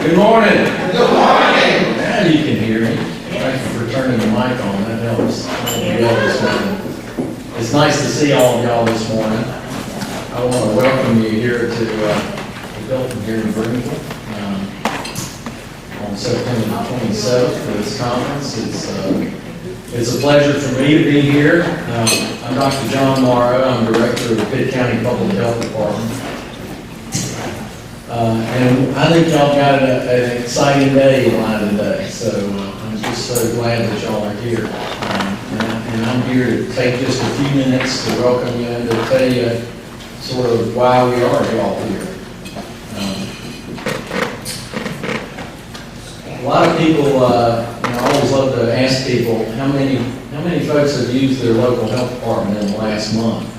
Good morning. Good morning. Now you can hear me. Thank you for turning the mic on. That helps. It's nice to see all of y'all this morning. I want to welcome you here to the building here in Greenville on September the 27th for this conference. It's a pleasure for me to be here. I'm Dr. John Morrow. I'm Director of the Pitt County Health Department. And I think y'all got an exciting day in line today, so I'm just so glad that y'all are here. And I'm here to take just a few minutes to welcome you and to tell you sort of why we are y'all here. A lot of people, I always love to ask people how many folks have used their local health department in the last month.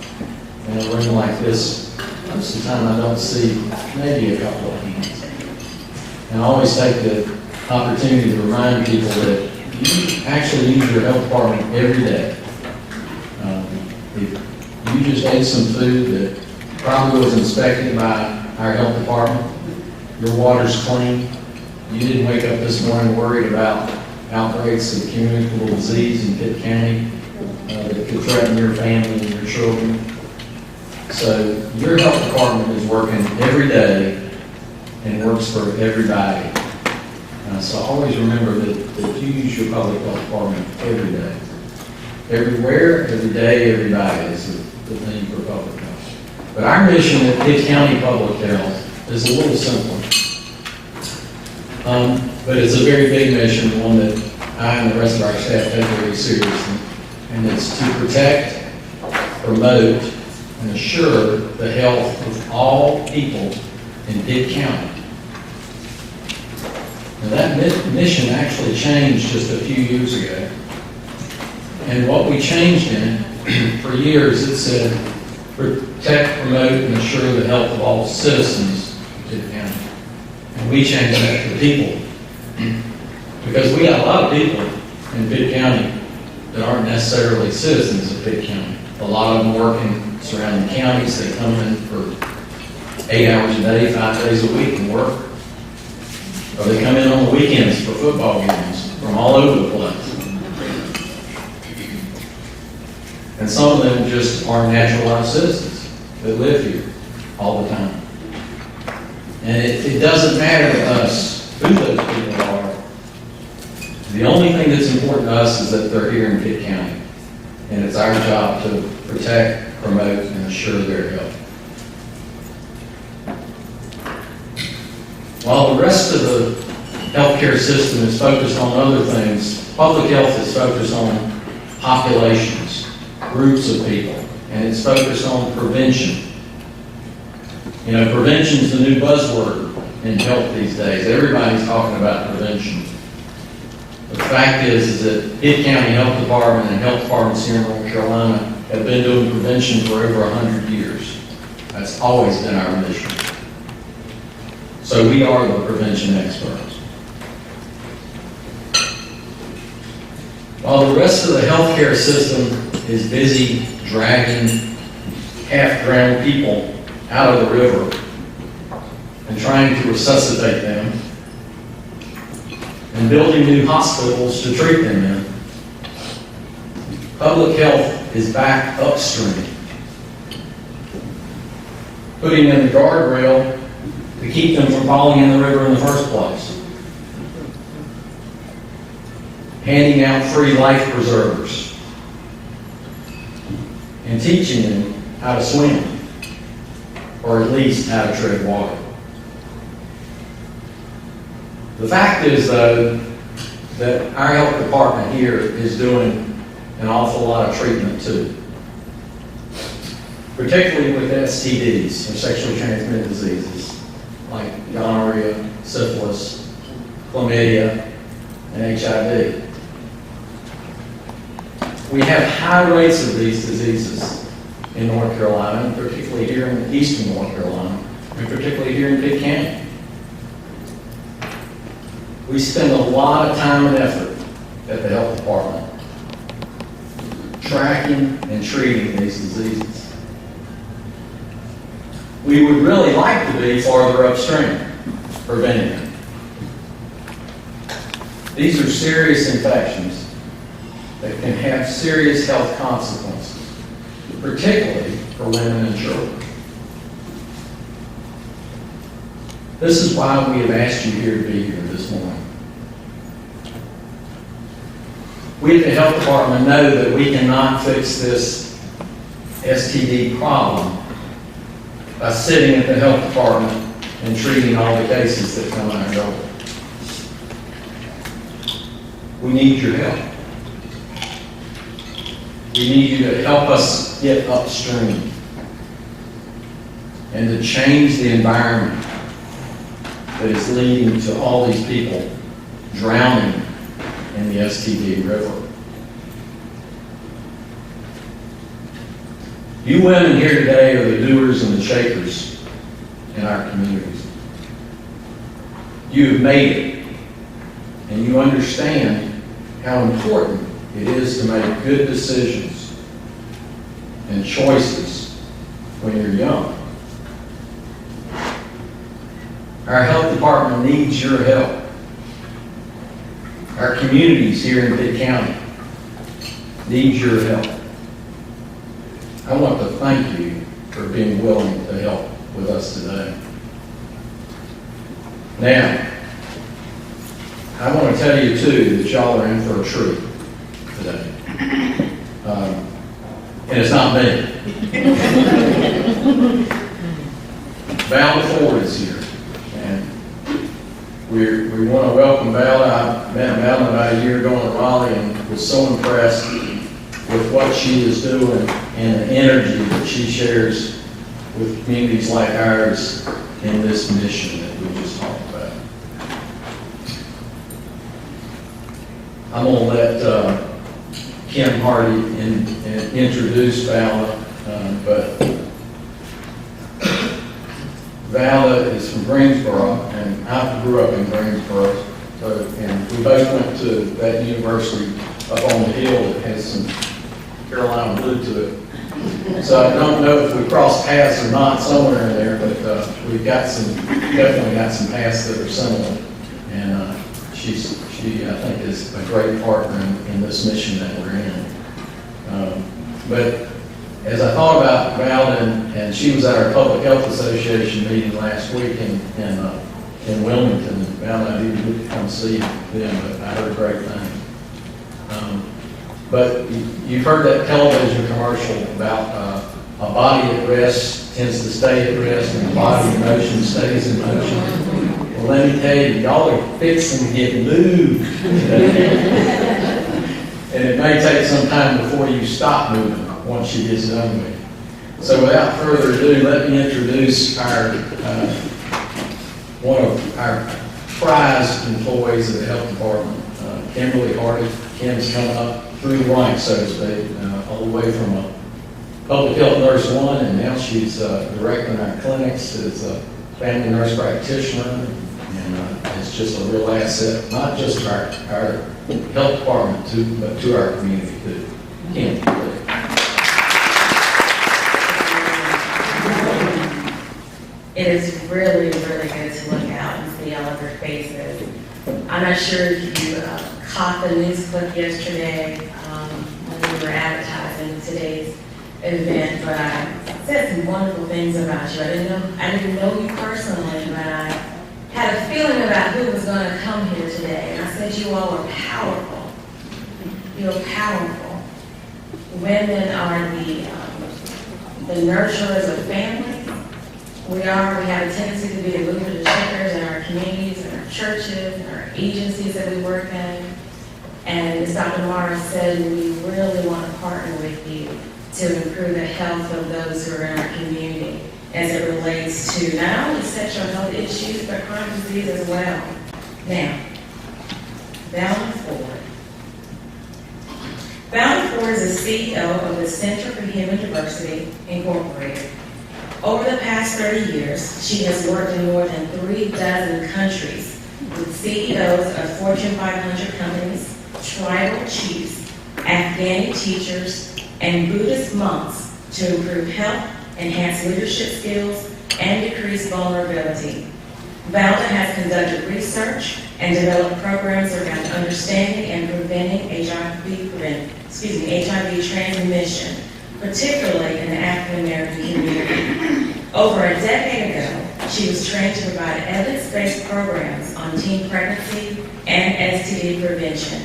In a room like this, most of the time I don't see maybe a couple of hands. And I always take the opportunity to remind people that you actually use your health department every day. If you just ate some food that probably was inspected by our health department, your water's clean, you didn't wake up this morning worried about outbreaks of communicable disease in Pitt County that could threaten your family and your children. So your health department is working every day and works for everybody. So always remember that you use your public health department every day. Everywhere, every day, everybody is the thing for public health. But our mission at Pitt County Public Health is a little simpler. But it's a very big mission, one that I and the rest of our staff take very seriously. And it's to protect, promote, and assure the health of all people in Pitt County. And that mission actually changed just a few years ago. And what we changed in, for years, it said, protect, promote, and assure the health of all citizens of Pitt County. And we changed that to people. Because we got a lot of people in Pitt County that aren't necessarily citizens of Pitt County. A lot of them work in surrounding counties. They come in for 8 hours a day, 5 days a week and work. Or they come in on the weekends for football games from all over the place. And some of them just are naturalized citizens that live here all the time. And it doesn't matter to us who those people are. The only thing that's important to us is that they're here in Pitt County. And it's our job to protect, promote, and assure their health. While the rest of the healthcare system is focused on other things, public health is focused on populations, groups of people, and it's focused on prevention. You know, prevention is the new buzzword in health these days. Everybody's talking about prevention. The fact is that Pitt County Health Department and health departments here in North Carolina have been doing prevention for over 100 years. That's always been our mission. So we are the prevention experts. While the rest of the healthcare system is busy dragging half-drowned people out of the river and trying to resuscitate them and building new hospitals to treat them in, public health is back upstream, putting in the guardrail to keep them from falling in the river in the first place, handing out free life preservers, and teaching them how to swim, or at least how to tread water. The fact is, though, that our health department here is doing an awful lot of treatment, too. Particularly with STDs, or sexually transmitted diseases, like gonorrhea, syphilis, chlamydia, and HIV. We have high rates of these diseases in North Carolina, and particularly here in eastern North Carolina, and particularly here in Pitt County. We spend a lot of time and effort at the health department tracking and treating these diseases. We would really like to be farther upstream preventing them, These are serious infections that can have serious health consequences, particularly for women and children. This is why we have asked you here to be here this morning. We at the Health Department know that we cannot fix this STD problem by sitting at the Health Department and treating all the cases that come our door. We need your help. We need you to help us get upstream and to change the environment that is leading to all these people drowning in the STD river. You women here today are the doers and the shakers in our communities. You have made it, and you understand how important it is to make good decisions and choices when you're young. Our health department needs your help. Our communities here in Pitt County need your help. I want to thank you for being willing to help with us today. Now, I want to tell you too that y'all are in for a treat today. And it's not me. Valdar Ford is here. And we want to welcome Valdar. I met Valdar about a year ago in Raleigh and was so impressed with what she is doing and the energy that she shares with communities like ours in this mission that we just talked about. I'm going to let Kim Hardy introduce Valdar, but Valdar is from Greensboro, and I grew up in Greensboro, and we both went to that university up on the hill that has some Carolina blue to it. So I don't know if we crossed paths or not somewhere in there, but we've got definitely got some paths that are similar, and she I think is a great partner in this mission that we're in. But as I thought about Valdar, and she was at our Public Health Association meeting last week in Wilmington. Valdar, I didn't get to come see them, but I heard great things. But you've heard that television commercial about a body at rest tends to stay at rest, and a body in motion stays in motion. Well, let me tell you, y'all are fixing to get moved today. And it may take some time before you stop moving once she gets done with it. So without further ado, let me introduce our one of our prized employees of the health department, Kimberly Hardy. Kim's coming up through the ranks, so to speak, all the way from a public health nurse 1, and now she's directing our clinics as a family nurse practitioner, and it's just a real asset, not just to our health department, but to our community too. Kim, please. It is really, really good to look out and see all of your faces. I'm not sure if you caught the news clip yesterday when we were advertising today's event, but I said some wonderful things about you. I didn't know you personally, but I had a feeling about who was going to come here today. And I said you all are powerful. You're powerful. Women are the nurturers of families. We have a tendency to be the movers and shakers in our communities, in our churches, in our agencies that we work in. And as Dr. Morris said, we really want to partner with you to improve the health of those who are in our community as it relates to not only sexual health issues, but chronic disease as well. Now, Valdar Ford. Valdar Ford is the CEO of the Center for Human Diversity, Incorporated. Over the past 30 years, she has worked in more than 36 countries with CEOs of Fortune 500 companies, tribal chiefs, Afghani teachers, and Buddhist monks to improve health, enhance leadership skills, and decrease vulnerability. Valdar has conducted research research and develop programs around understanding and preventing HIV transmission, particularly in the African American community. Over a decade ago, she was trained to provide evidence-based programs on teen pregnancy and STD prevention.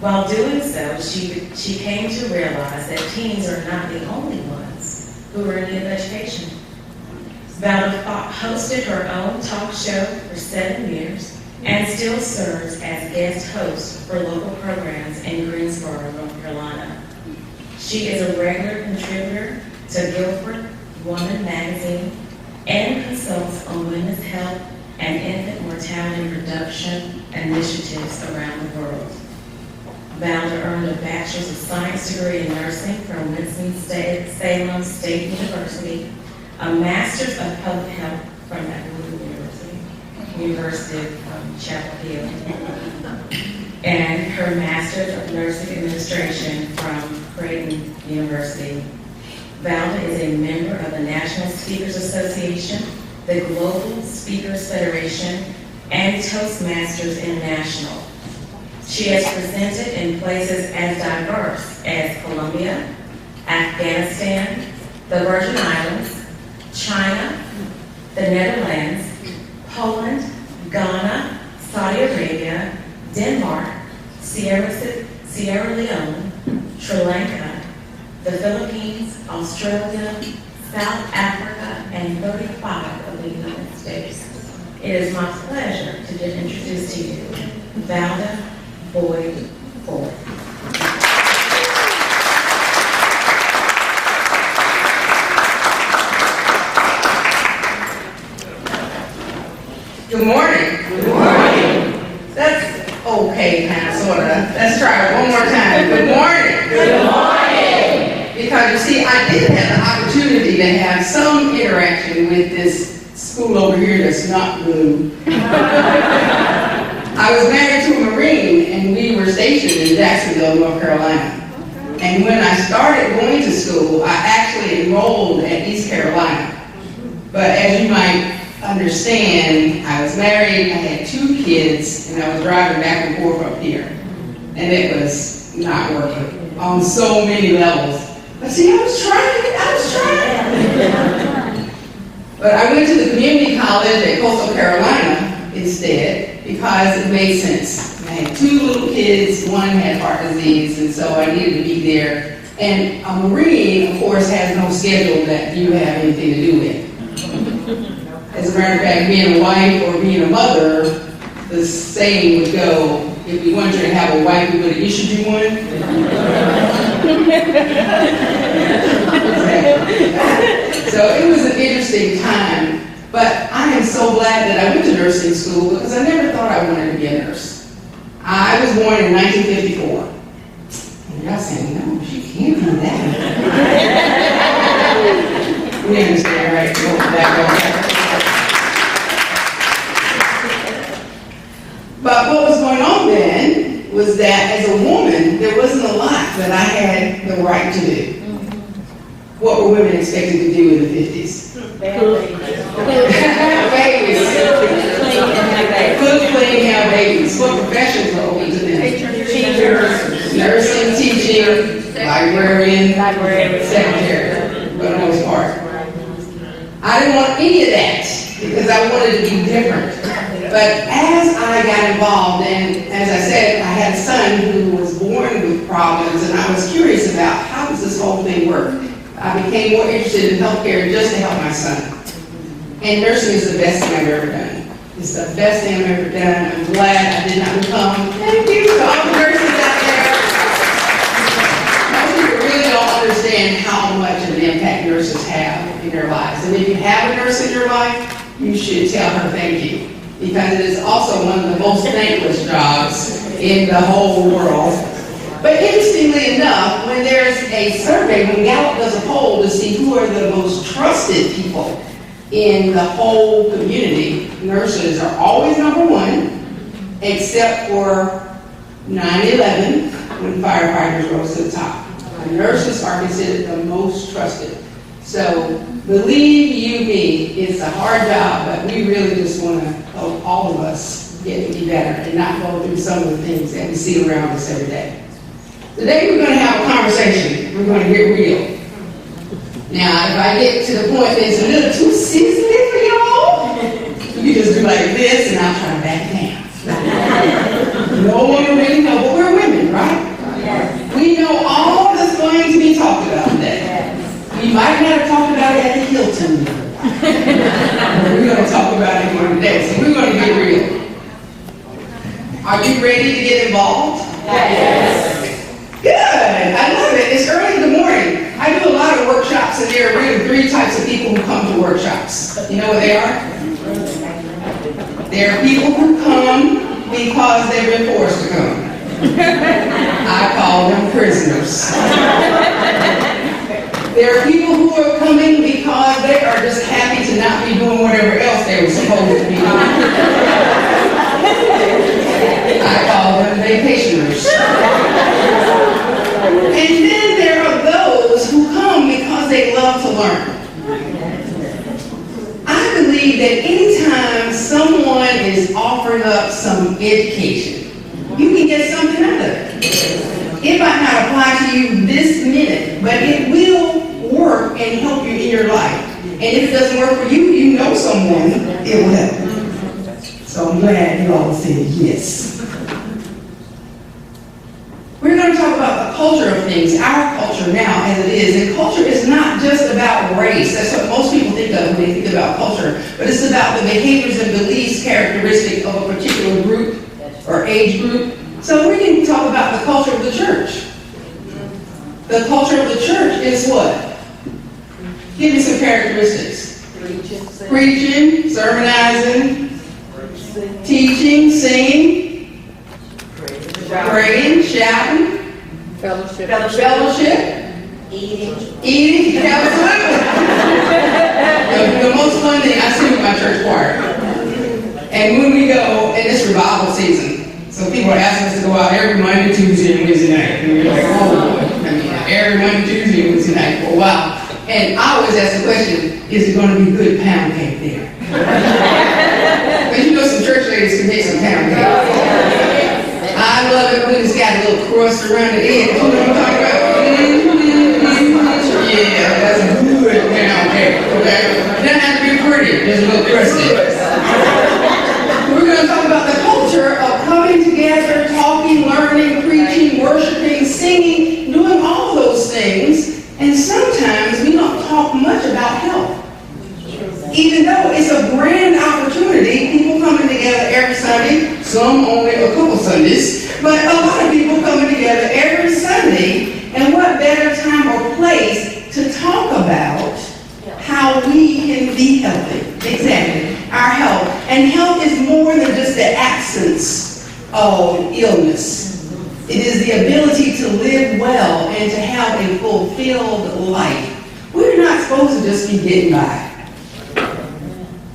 While doing so, she came to realize that teens are not the only ones who are in need of education. Valdar hosted her own talk show for 7 years and still serves as guest host for local programs in Greensboro, North Carolina. She is a regular contributor to Guilford Woman magazine and consults on women's health and infant mortality reduction initiatives around the world. Valdar earned a Bachelor's of Science degree in nursing from Winston-Salem State University, a Master's of Public Health from University of Chapel Hill, and her Master's of Nursing Administration from Creighton University. Valdar is a member of the National Speakers Association, the Global Speakers Federation, and Toastmasters International. She has presented in places as diverse as Colombia, Afghanistan, the Virgin Islands, China, the Netherlands, Poland, Ghana, Saudi Arabia, Denmark, Sierra Leone, Sri Lanka, the Philippines, Australia, South Africa, and 35 of the United States. It is my pleasure to introduce to you Valdar Ford. Good morning. Good morning. That's okay, kind of, sort of. Let's try it one more time. Good morning. Good morning. Because you see, I did have the opportunity to have some interaction with this school over here that's not blue. I was married to a Marine, and we were stationed in Jacksonville, North Carolina. And when I started going to school, I actually enrolled at East Carolina. But as you might understand, I was married, I had 2 kids, and I was driving back and forth up here. And it was not working on so many levels. But see, I was trying. But I went to the community college at Coastal Carolina instead because it made sense. I had 2 little kids, one had heart disease, and so I needed to be there. And a Marine, of course, has no schedule that you have anything to do with. As a matter of fact, being a wife or being a mother, the saying would go, if we wanted you to have a wife, we would have issued you one. So it was an interesting time, but I am so glad that I went to nursing school because I never thought I wanted to be a nurse. I was born in 1954. And y'all saying, no, she can't do that. We understand, right? Go back. But what was going on then was that as a woman, there wasn't a lot that I had the right to do. What were women expected to do in the 50s? Babies. Cook, clean, have babies. What professions were open to them? Teachers, nursing, teaching, librarian, secretary, for the most part. I didn't want any of that because I wanted to be different. But as I got involved, and as I said, I had a son who was born with problems, and I was curious about how does this whole thing work. I became more interested in healthcare just to help my son. And nursing is the best thing I've ever done. It's the best thing I've ever done. I'm glad I did not become, thank you to all the nurses out there. Most people really don't understand how much of an impact nurses have in their lives. And if you have a nurse in your life, you should tell her thank you. Because it is also one of the most thankless jobs in the whole world. But interestingly enough, when there's a survey, when Gallup does a poll to see who are the most trusted people in the whole community, nurses are always number 1, except for 9/11, when firefighters rose to the top. The nurses are considered the most trusted. So believe you me, it's a hard job, but we really just want to help all of us get to be better and not go through some of the things that we see around us every day. Today we're going to have a conversation. We're going to get real. Now, if I get to the point that it's a little too sensitive for y'all, you just do like this and I'll try to back it down. No one will really know, but we're women, right? Yes. We know all that's going to be talked about today. Yes. We might not have talked about it at the Hilton. We're going to talk about it here today, so we're going to get real. Are you ready to get involved? Yes. Good. I love it. It's early in the morning. I do a lot of workshops, and there are really 3 types of people who come to workshops. You know what they are? There are people who come because they've been forced to come. I call them prisoners. There are people who are coming because they are just happy to not be doing whatever else they were supposed to be doing. I call them vacationers. And then there are those who come because they love to learn. I believe that anytime someone is offering up some education, you can get something out of it. It might not apply to you this minute, but it will work and help you in your life. And if it doesn't work for you, you know someone it will help. So I'm glad you all said yes. We're going to talk about the culture of things, our culture now as it is. And culture is not just about race. That's what most people think of when they think about culture. But it's about the behaviors and beliefs characteristic of a particular group or age group. So we can talk about the culture of the church. The culture of the church is what? Give me some characteristics. Preaching, sermonizing, teaching, singing, praying, shouting, fellowship, eating, absolutely. The most fun thing, I sing with my church choir. And when we go, and it's revival season, so people are asking us to go out every Monday, Tuesday, and Wednesday night. And we're like, oh boy. I mean, every Monday, Tuesday, and Wednesday night for a while. And I always ask the question, is it going to be good pound cake there? Because you know some church ladies can make some pound cake. I love it when it's got a little crust around the edge. You know what I'm talking about? Yeah, that's a good pound cake, okay? It doesn't have to be pretty, just a little crusty. We're going to talk about the culture of coming together, talking, learning, preaching, worshiping, singing, doing all those things. And sometimes we don't talk much about health. Even though it's a grand opportunity, people coming together every Sunday, some only a couple Sundays, but a lot of people coming together every Sunday, and what better time or place to talk about how we can be healthy. Exactly, our health. And health is more than just the absence of illness. It is the ability to live well and to have a fulfilled life. We're not supposed to just be getting by.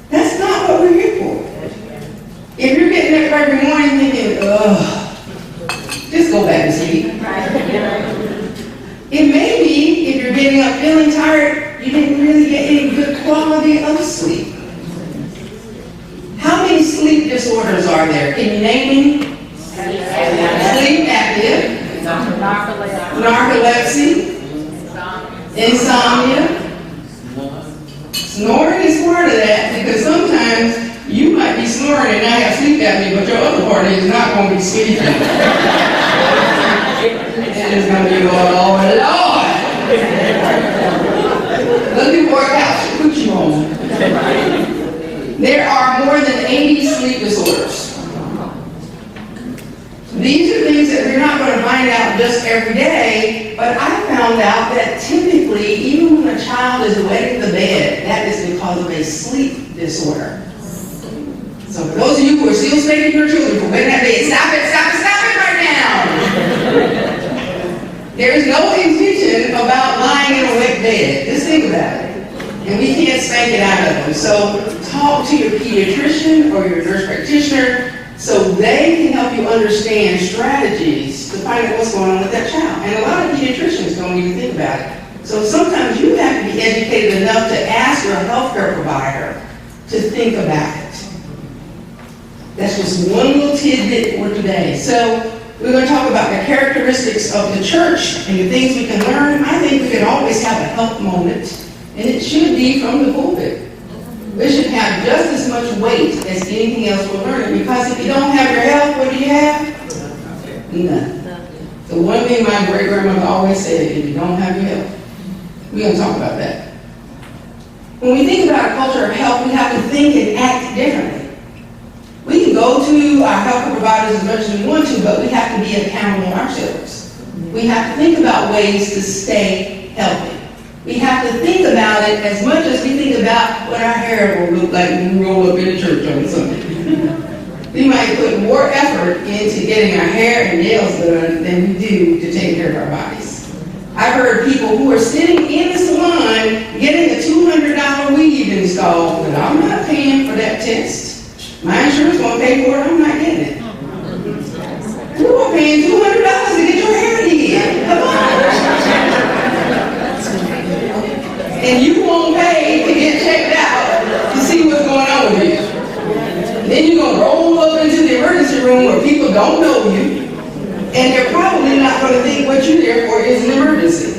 That's not what we're here for. If you're getting up every morning thinking, ugh, just go back to sleep. It may be, if you're getting up feeling tired, you didn't really get any good quality of sleep. How many sleep disorders are there? Can you name any? Sleep apnea, narcolepsy, insomnia. Snoring is part of that, because sometimes you might be snoring and not have sleep apnea, but your other partner is not going to be sleeping. And it's going to be going, oh Lord! Let me work out, put you on. There are more than 80 sleep disorders. These are things that we're not going to find out just every day, but I found out that typically, even when a child is wetting the bed, that is because of a sleep disorder. So for those of you who are still spanking your children for wetting that bed, stop it right now! There is no intention about lying in a wet bed. Just think about it. And we can't spank it out of them. So talk to your pediatrician or your nurse practitioner so they can help you understand strategies to find out what's going on with that child. And a lot of pediatricians don't even think about it. So sometimes you have to be educated enough to ask your healthcare provider to think about it. That's just one little tidbit for today. So we're going to talk about the characteristics of the church and the things we can learn. I think we can always have a health moment, and it should be from the pulpit. It should have just as much weight as anything else we're learning, because if you don't have your health, what do you have? None. The one thing my great-grandmother always said, if you don't have your health, we're going to talk about that. When we think about a culture of health, we have to think and act differently. We can go to our health providers as much as we want to, but we have to be accountable ourselves. We have to think about ways to stay healthy. We have to think about it as much as we think about what our hair will look like when we roll up in a church on Sunday. We might put more effort into getting our hair and nails done than we do to take care of our bodies. I've heard people who are sitting in the salon getting a $200 weave installed, but I'm not paying for that test. My insurance won't pay for it, I'm not getting it. You are paying $200 to get your hair did. Come on. And you won't pay to get checked out to see what's going on with you. Then you're going to roll up into the emergency room where people don't know you, and they're probably not going to think what you're there for is an emergency.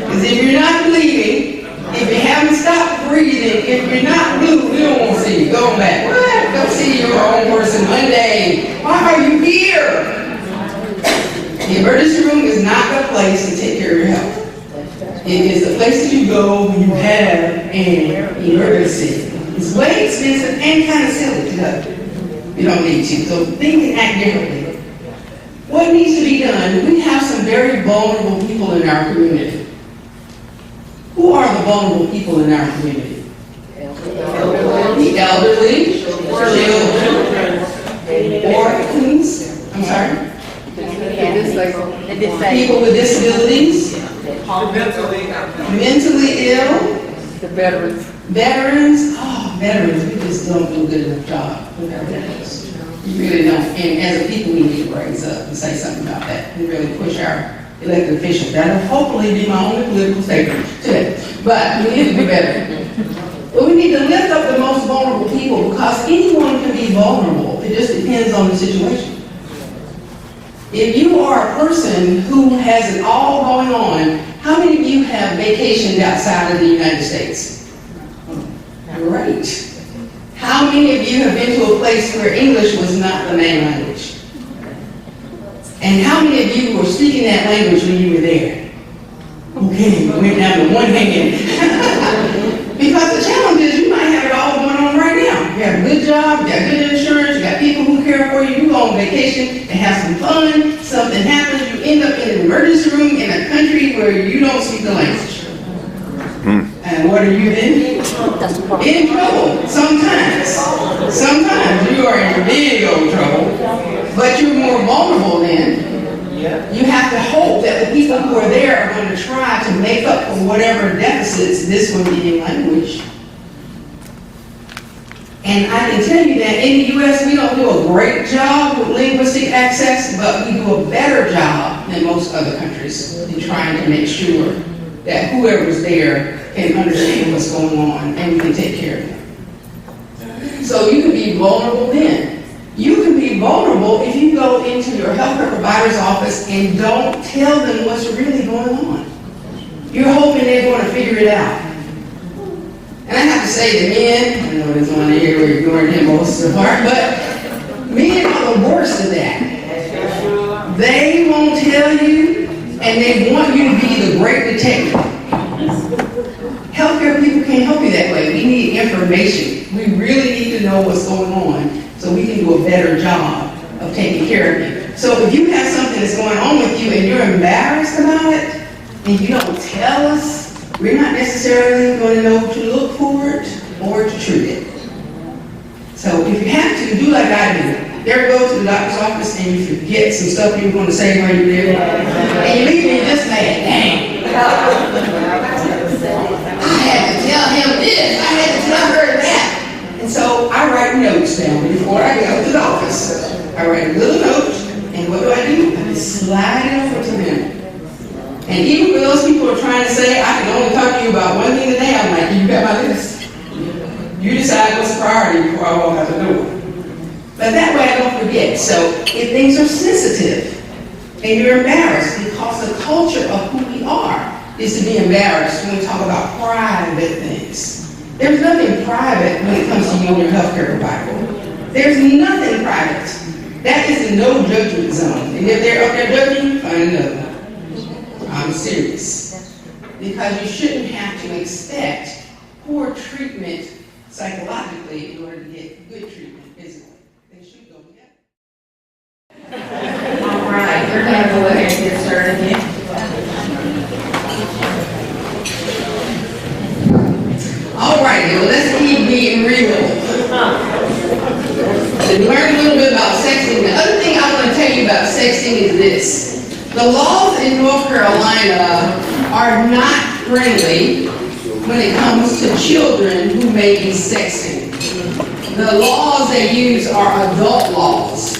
Because if you're not bleeding, if you haven't stopped breathing, if you're not blue, we don't want to see you. Go back. What? Go see your own person Monday. Why are you here? The emergency room is not the place to take care of your health. It is the place that you go when you have an emergency. It's way expensive and kind of silly to go. You don't need to. So think and act differently. What needs to be done? We have some very vulnerable people in our community. Who are the vulnerable people in our community? The elderly, children, orphans, I'm sorry, people with disabilities, mentally ill, the veterans. Veterans, we just don't do a good enough job with our veterans. We really don't. And as a people, we need to raise up and say something about that and really push our elected officials. That'll hopefully be my only political statement today. But we need to do better. But we need to lift up the most vulnerable people, because anyone can be vulnerable. It just depends on the situation. If you are a person who has it all going on, how many of you have vacationed outside of the United States? Great. How many of you have been to a place where English was not the main language? And how many of you were speaking that language when you were there? Okay, we went down to one hand. Because the challenge is you might have it all going on right now. You have a good job, you got good insurance, you got people who care for you, you go on vacation and have some fun, something happens, you end up in an emergency room in a country where you don't speak the language. And what are you then? In trouble, sometimes. Sometimes you are in big old trouble, but you're more vulnerable then. You have to hope that the people who are there are going to try to make up for whatever deficits this one being language. And I can tell you that in the U.S. we don't do a great job with linguistic access, but we do a better job than most other countries in trying to make sure that whoever's there can understand what's going on and we can take care of them. So you can be vulnerable then. You can be vulnerable if you go into your healthcare provider's office and don't tell them what's really going on. You're hoping they're going to figure it out. And I have to say to men, I know there's one here where you're ignoring him most of the part, but men are the worst of that. They won't tell you, and they want you to be the great detective. Healthcare people can't help you that way. We need information. We really need to know what's going on so we can do a better job of taking care of you. So if you have something that's going on with you and you're embarrassed about it, and you don't tell us, we're not necessarily going to know to look for it or to treat it. So if you have to, do like I do. You ever go to the doctor's office and you forget some stuff you were going to say while you were there? And you leave me just mad. Dang. I had to tell him this. I had to tell her that. And so I write notes down before I go to the office. I write a little note, and what do? I slide it over to them. And even when those people are trying to say, I can only talk to you about one thing today, I'm like, you got my list. You decide what's the priority before I walk out the door. But that way I don't forget. So if things are sensitive and you're embarrassed, because the culture of who we are is to be embarrassed when we talk about private things. There's nothing private when it comes to you and your healthcare provider. There's nothing private. That is a no judgment zone. And if they're up there judging you, find another one. I'm serious. Because you shouldn't have to expect poor treatment psychologically in order to get good treatment physically. They should go together. All right, we're going to go ahead and get started again. All right, well, let's keep being real. To learn a little bit about sexting. The other thing I want to tell you about sexting is this. The laws in North Carolina are not friendly when it comes to children who may be sexting. The laws they use are adult laws.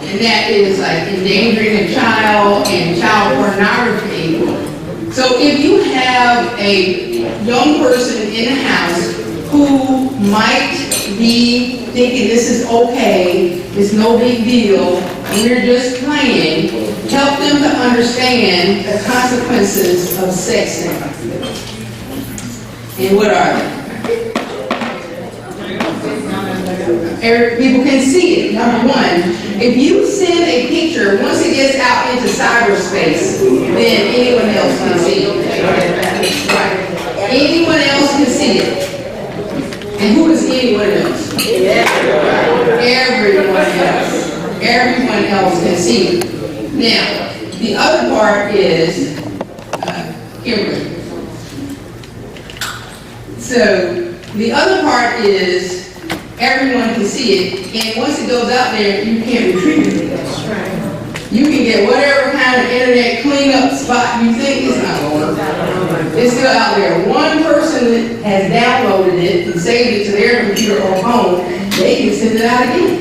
And that is like endangering a child and child pornography. So if you have a young person in the house who might be thinking this is okay, it's no big deal, and you're just playing, help them to understand the consequences of sexting. And what are they? People can see it. Number one, if you send a picture, once it gets out into cyberspace, then anyone else can see it. Right. Anyone else can see it. And who is anyone else? Everyone else. Everyone else can see it. Now, the other part is Kimberly. So, the other part is everyone can see it, and once it goes out there, you can't retrieve it. That's right. You can get whatever kind of internet cleanup spot you think is not going to work. It's still out there. One person that has downloaded it and saved it to their computer or phone, they can send it out again.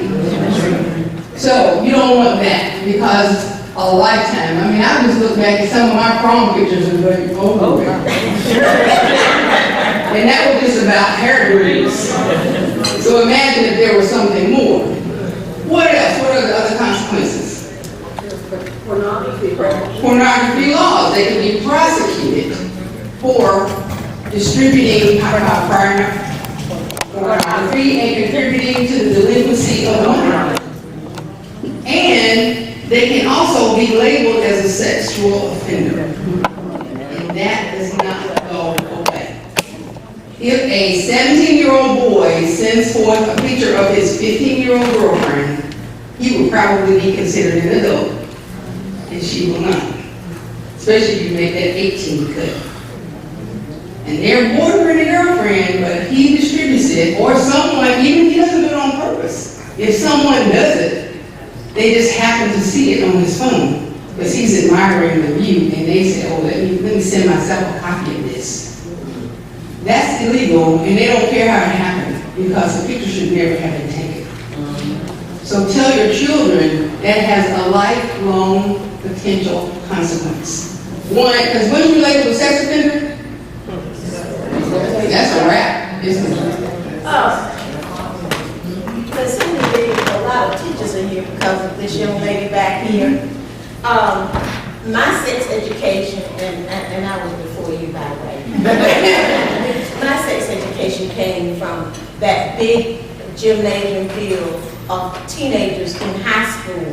So you don't want that because a lifetime. I mean, I just look back at some of my prom pictures and go, oh. And that was just about hair grease. So imagine if there was something more. What else? What are the other consequences? Pornography laws. They can be prosecuted for distributing pornography and contributing to the delinquency of minors. And they can also be labeled as a sexual offender. And that does not go away. If a 17-year-old boy sends forth a picture of his 15-year-old girlfriend, he will probably be considered an adult. And she will not. Especially if you make that 18 cut. And they're boyfriend and girlfriend, but if he distributes it, or someone, even if he doesn't do it on purpose, if someone does it, they just happen to see it on his phone, because he's admiring the view, and they say, oh, let me send myself a copy of this. That's illegal, and they don't care how it happened, because the picture should never have been taken. So tell your children that has a lifelong potential consequence. One, because when you label a sex offender, that's a wrap, isn't it? There's so many, a lot of teachers are here because of this young lady back here. My sex education, and I was before you, by the way. My sex education came from that big gymnasium field of teenagers in high school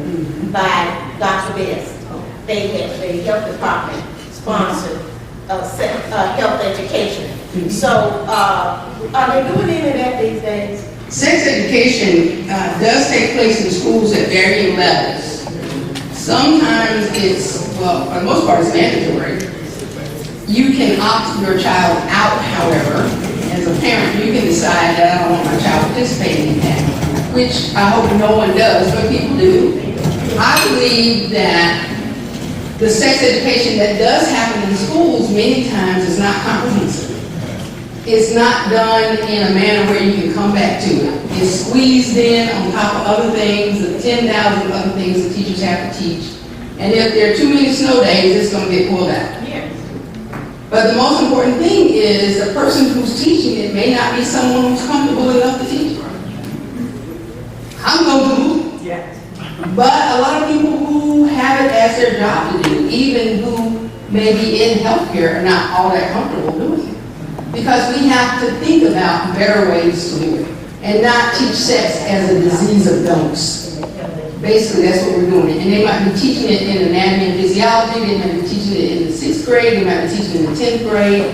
by Dr. Best. They had the health department sponsored health education. So, are they doing any of that these days? Sex education does take place in schools at varying levels. Sometimes it's, well, for the most part, it's mandatory. You can opt your child out, however. As a parent, you can decide that I don't want my child participating in that, which I hope no one does, but people do. I believe that the sex education that does happen in schools many times is not comprehensive. It's not done in a manner where you can come back to it. It's squeezed in on top of other things, the 10,000 other things that teachers have to teach. And if there are too many snow days, it's going to get pulled out. Yeah. But the most important thing is the person who's teaching it may not be someone who's comfortable enough to teach it. I'm comfortable. Yeah. But a lot of people who have it as their job to do, even who may be in healthcare, are not all that comfortable doing it. Because we have to think about better ways to do it and not teach sex as a disease of don'ts. Basically, that's what we're doing. And they might be teaching it in anatomy and physiology, they might be teaching it in the 6th grade, they might be teaching it in the 10th grade.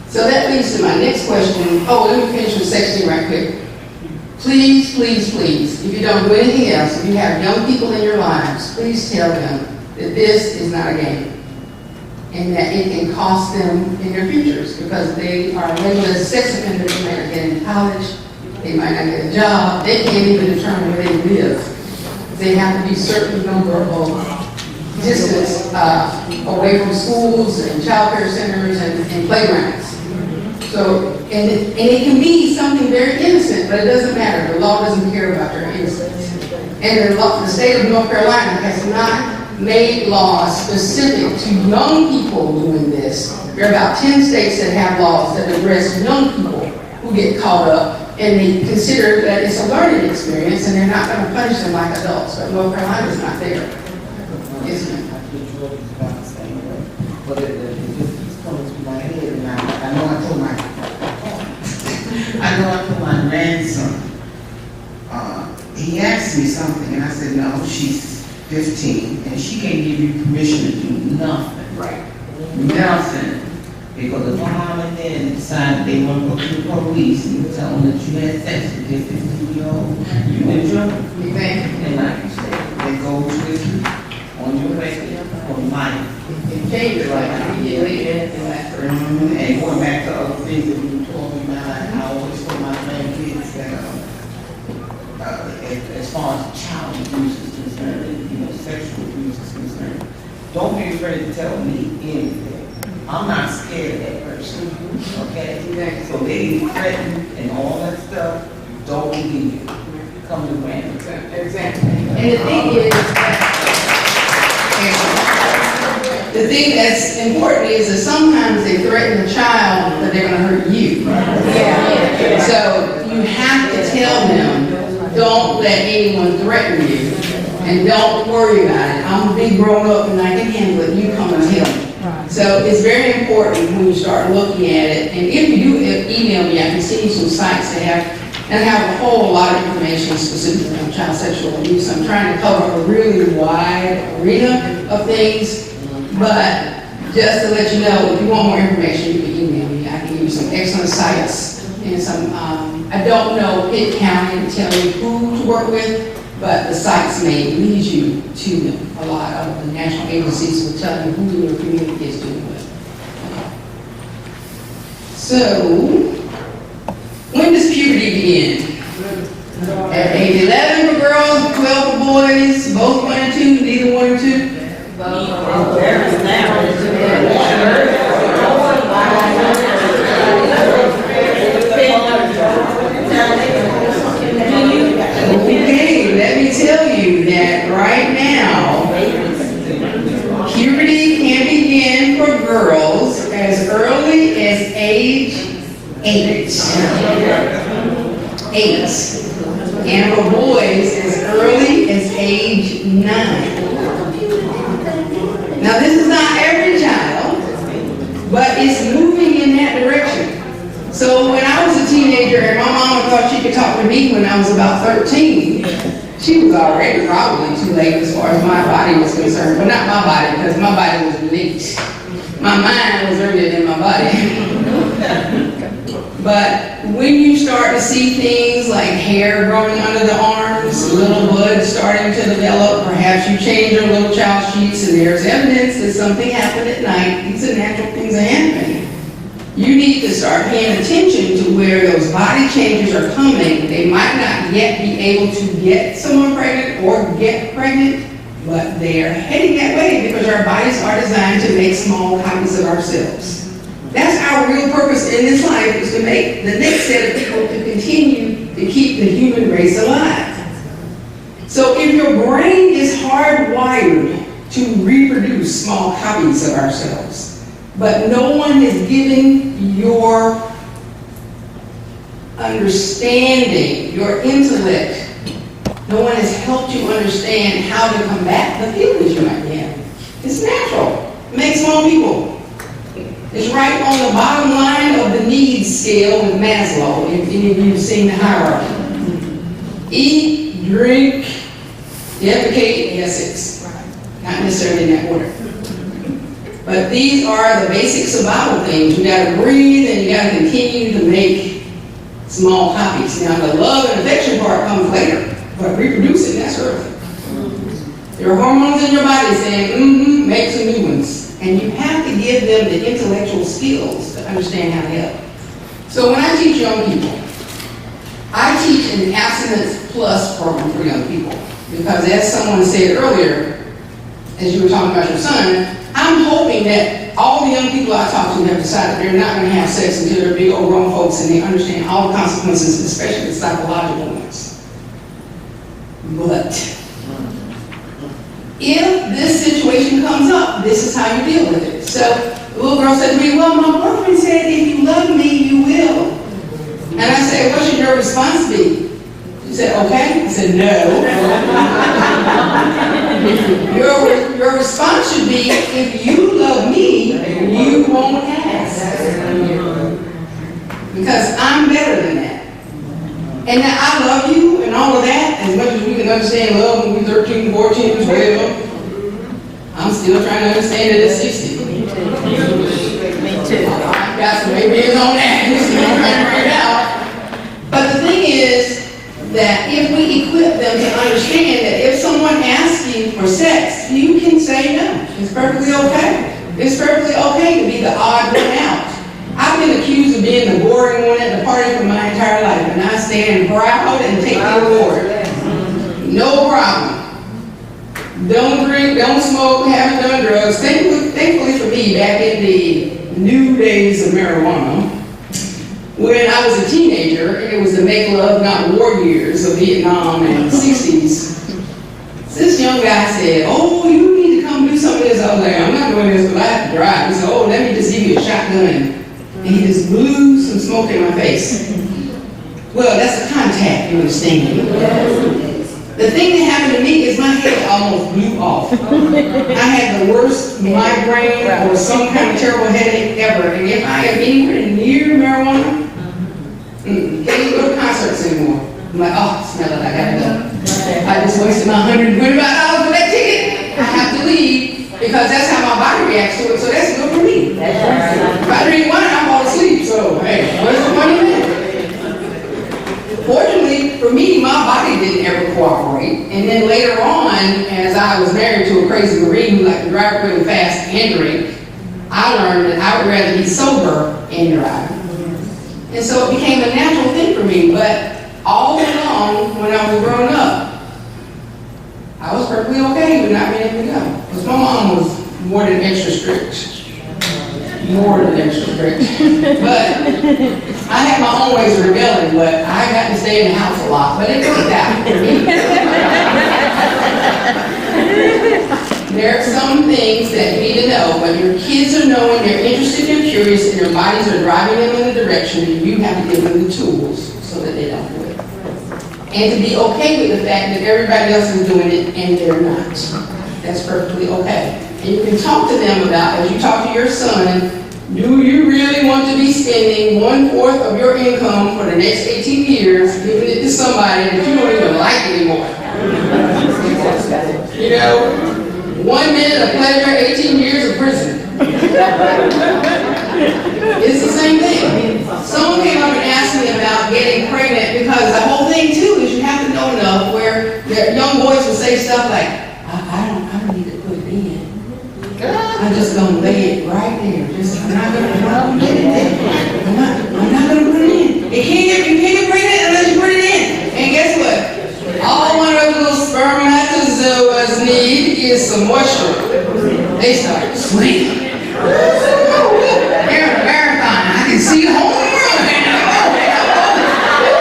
So that leads to my next question. Oh, let me finish with sexting right quick. Please, please, please, if you don't do anything else, if you have young people in your lives, please tell them that this is not a game. And that it can cost them in their futures because they are labeled as sex offenders. They might not get into college, they might not get a job, they can't even determine where they live. They have to be a certain number of distance away from schools and child care centers and playgrounds. So, and it can be something very innocent, but it doesn't matter. The law doesn't care about your innocence. And the state of North Carolina has not made laws specific to young people doing this. There are about 10 states that have laws that address young people who get caught up, and they consider that it's a learning experience, and they're not going to punish them like adults. But North Carolina's not there. Yes, ma'am. But it just comes to my head, and I know I told my grandson, he asked me something, and I said, no, she's 15, and she can't give you permission to do nothing. Right. Nothing. Because if mom and dad decide they want to go to the police and you tell them that you had sex with your 15-year-old, you in trouble. Exactly. And like you said, that goes with you on your record for life. It changes like immediately anything like that. And going back to other things that we were talking about, I always tell my grandkids that as far as child abuse is concerned, sexual abuse is concerned, don't be afraid to tell me anything. I'm not scared of that person, okay? Exactly. So they threaten and all that stuff, don't believe it. Come to grandma. Exactly. And the thing that's important is that sometimes they threaten the child that they're going to hurt you. Yeah. So you have to tell them, don't let anyone threaten you, and don't worry about it. I'm a big grown up and I can handle it. You come and tell me. So it's very important when you start looking at it. And if you do email me, I can send you some sites that have a whole lot of information specifically on child sexual abuse. I'm trying to cover a really wide arena of things, but just to let you know, if you want more information, you can email me. I can give you some excellent sites and some, I don't know Pitt County to tell you who to work with, but the sites may lead you to them. A lot of the national agencies will tell you who in your community is doing with. So, when does puberty begin? At age 11 for girls, 12 for boys, both 1 and 2, neither 1 or 2? Okay, let me tell you that right now, puberty can begin for girls as early as age 8. 8. And for boys as early as age 9. Now this is not every child, but it's moving in that direction. So when I was a teenager and my mama thought she could talk to me when I was about 13, she was already probably too late as far as my body was concerned. But not my body, because my body was late. My mind was earlier than my body. But when you start to see things like hair growing under the arms, little blood starting to develop, perhaps you change your little child sheets and there's evidence that something happened at night, these are natural things that happen. You need to start paying attention to where those body changes are coming. They might not yet be able to get someone pregnant or get pregnant, but they are heading that way because our bodies are designed to make small copies of ourselves. That's our real purpose in this life, is to make the next set of people to continue to keep the human race alive. So if your brain is hardwired to reproduce small copies of ourselves, but no one is giving your understanding, your intellect, No one has helped you understand how to combat the feelings you might be having. It's natural. It makes small people. It's right on the bottom line of the needs scale with Maslow, if any of you have seen the hierarchy. Eat, drink, defecate, and have sex. Not necessarily in that order. But these are the basic survival things. You gotta breathe and you gotta continue to make small copies. Now the love and affection part comes later, but reproducing, that's early. There are hormones in your body saying, make some new ones. And you have to give them the intellectual skills to understand how to help. So when I teach young people, I teach an abstinence plus program for young people. Because as someone said earlier, as you were talking about your son, I'm hoping that all the young people I talk to have decided they're not going to have sex until they're big old grown folks and they understand all the consequences, especially the psychological ones. But if this situation comes up, this is how you deal with it. So the little girl said to me, well, my boyfriend said if you love me, you will. And I said, what should your response be? She said, okay. I said, no. Your response should be, if you love me, you won't ask. Because I'm better than that. And that I love you and all of that, as much as we can understand love when we're 13, 14, 12, I'm still trying to understand it at 60. Me too. I've got some ideas on that. We're still trying to figure it out. But the thing is that if we equip them to understand that if someone asks you for sex, you can say no. It's perfectly okay. It's perfectly okay to be the odd one out. I've been accused of being the boring one at the party for my entire life, and I stand proud and take the award. No problem. Don't drink, don't smoke, haven't done drugs. Thankfully for me, back in the new days of marijuana, when I was a teenager, and it was the make love, not war years of Vietnam and the 60s, this young guy said, oh, you need to come do some of this. I was like, I'm not doing this, but I have to drive. He said, oh, let me just give you a shotgun. And he just blew some smoke in my face. Well, that's a contact, you understand. The thing that happened to me is my head almost blew off. I had the worst migraine or some kind of terrible headache ever. And if I am anywhere near marijuana, can't even go to concerts anymore. I'm like, oh, smell it, I gotta go. I just wasted my $125 for that ticket. I have to leave. Because that's how my body reacts to it, so that's good for me. If I drink wine, I fall asleep, so hey, what's the point in that? Fortunately, for me, my body didn't ever cooperate. And then later on, as I was married to a crazy Marine who liked to drive really fast and drink, I learned that I would rather be sober and drive. And so it became a natural thing for me, but all along, when I was growing up, I was perfectly okay with not being able to go. Because my mom was more than extra strict. More than extra strict. But I had my own ways of rebelling, but I got to stay in the house a lot. But it worked out for me. There are some things that you need to know, but your kids are knowing, they're interested, they're curious, and their bodies are driving them in the direction, and you have to give them the tools so that they don't do it. And to be okay with the fact that everybody else is doing it and they're not. That's perfectly okay. And you can talk to them about, as you talk to your son, do you really want to be spending 1/4 of your income for the next 18 years giving it to somebody that you don't even like anymore? You know, 1 minute of pleasure, 18 years of prison. It's the same thing. Someone came up and asked me about getting pregnant because the whole thing too is you have to know enough where young boys will say stuff like, I don't need to put it in. I'm just gonna lay it right there. I'm not gonna put it in. I'm not gonna put it in. You can't get pregnant unless you put it in. And guess what? All one of those little spermatozoas need is some moisture. They start sweating. They're in a marathon. I can see the whole run.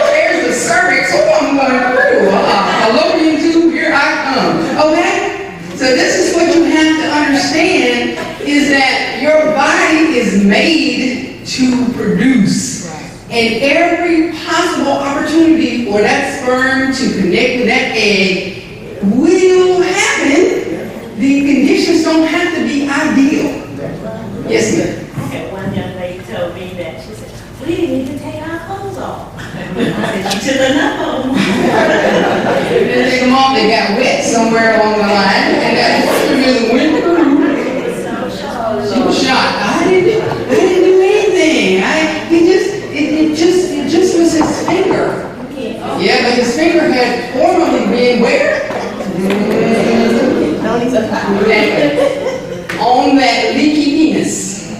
There's the cervix. Oh, I'm going through. Fallopian tube, here I come. Okay? So this is what you have to understand is that your body is made to produce. And every possible opportunity for that sperm to connect with that egg will happen. The conditions don't have to be ideal. Yes, ma'am. I had one young lady told me that, she said, we didn't even take our clothes off. I said, she took enough of them. They take them off, they got wet somewhere along the line, and that really went through. She was shocked. I didn't do anything. It just was his finger. Yeah, but his finger had formerly been where? On that leaky penis.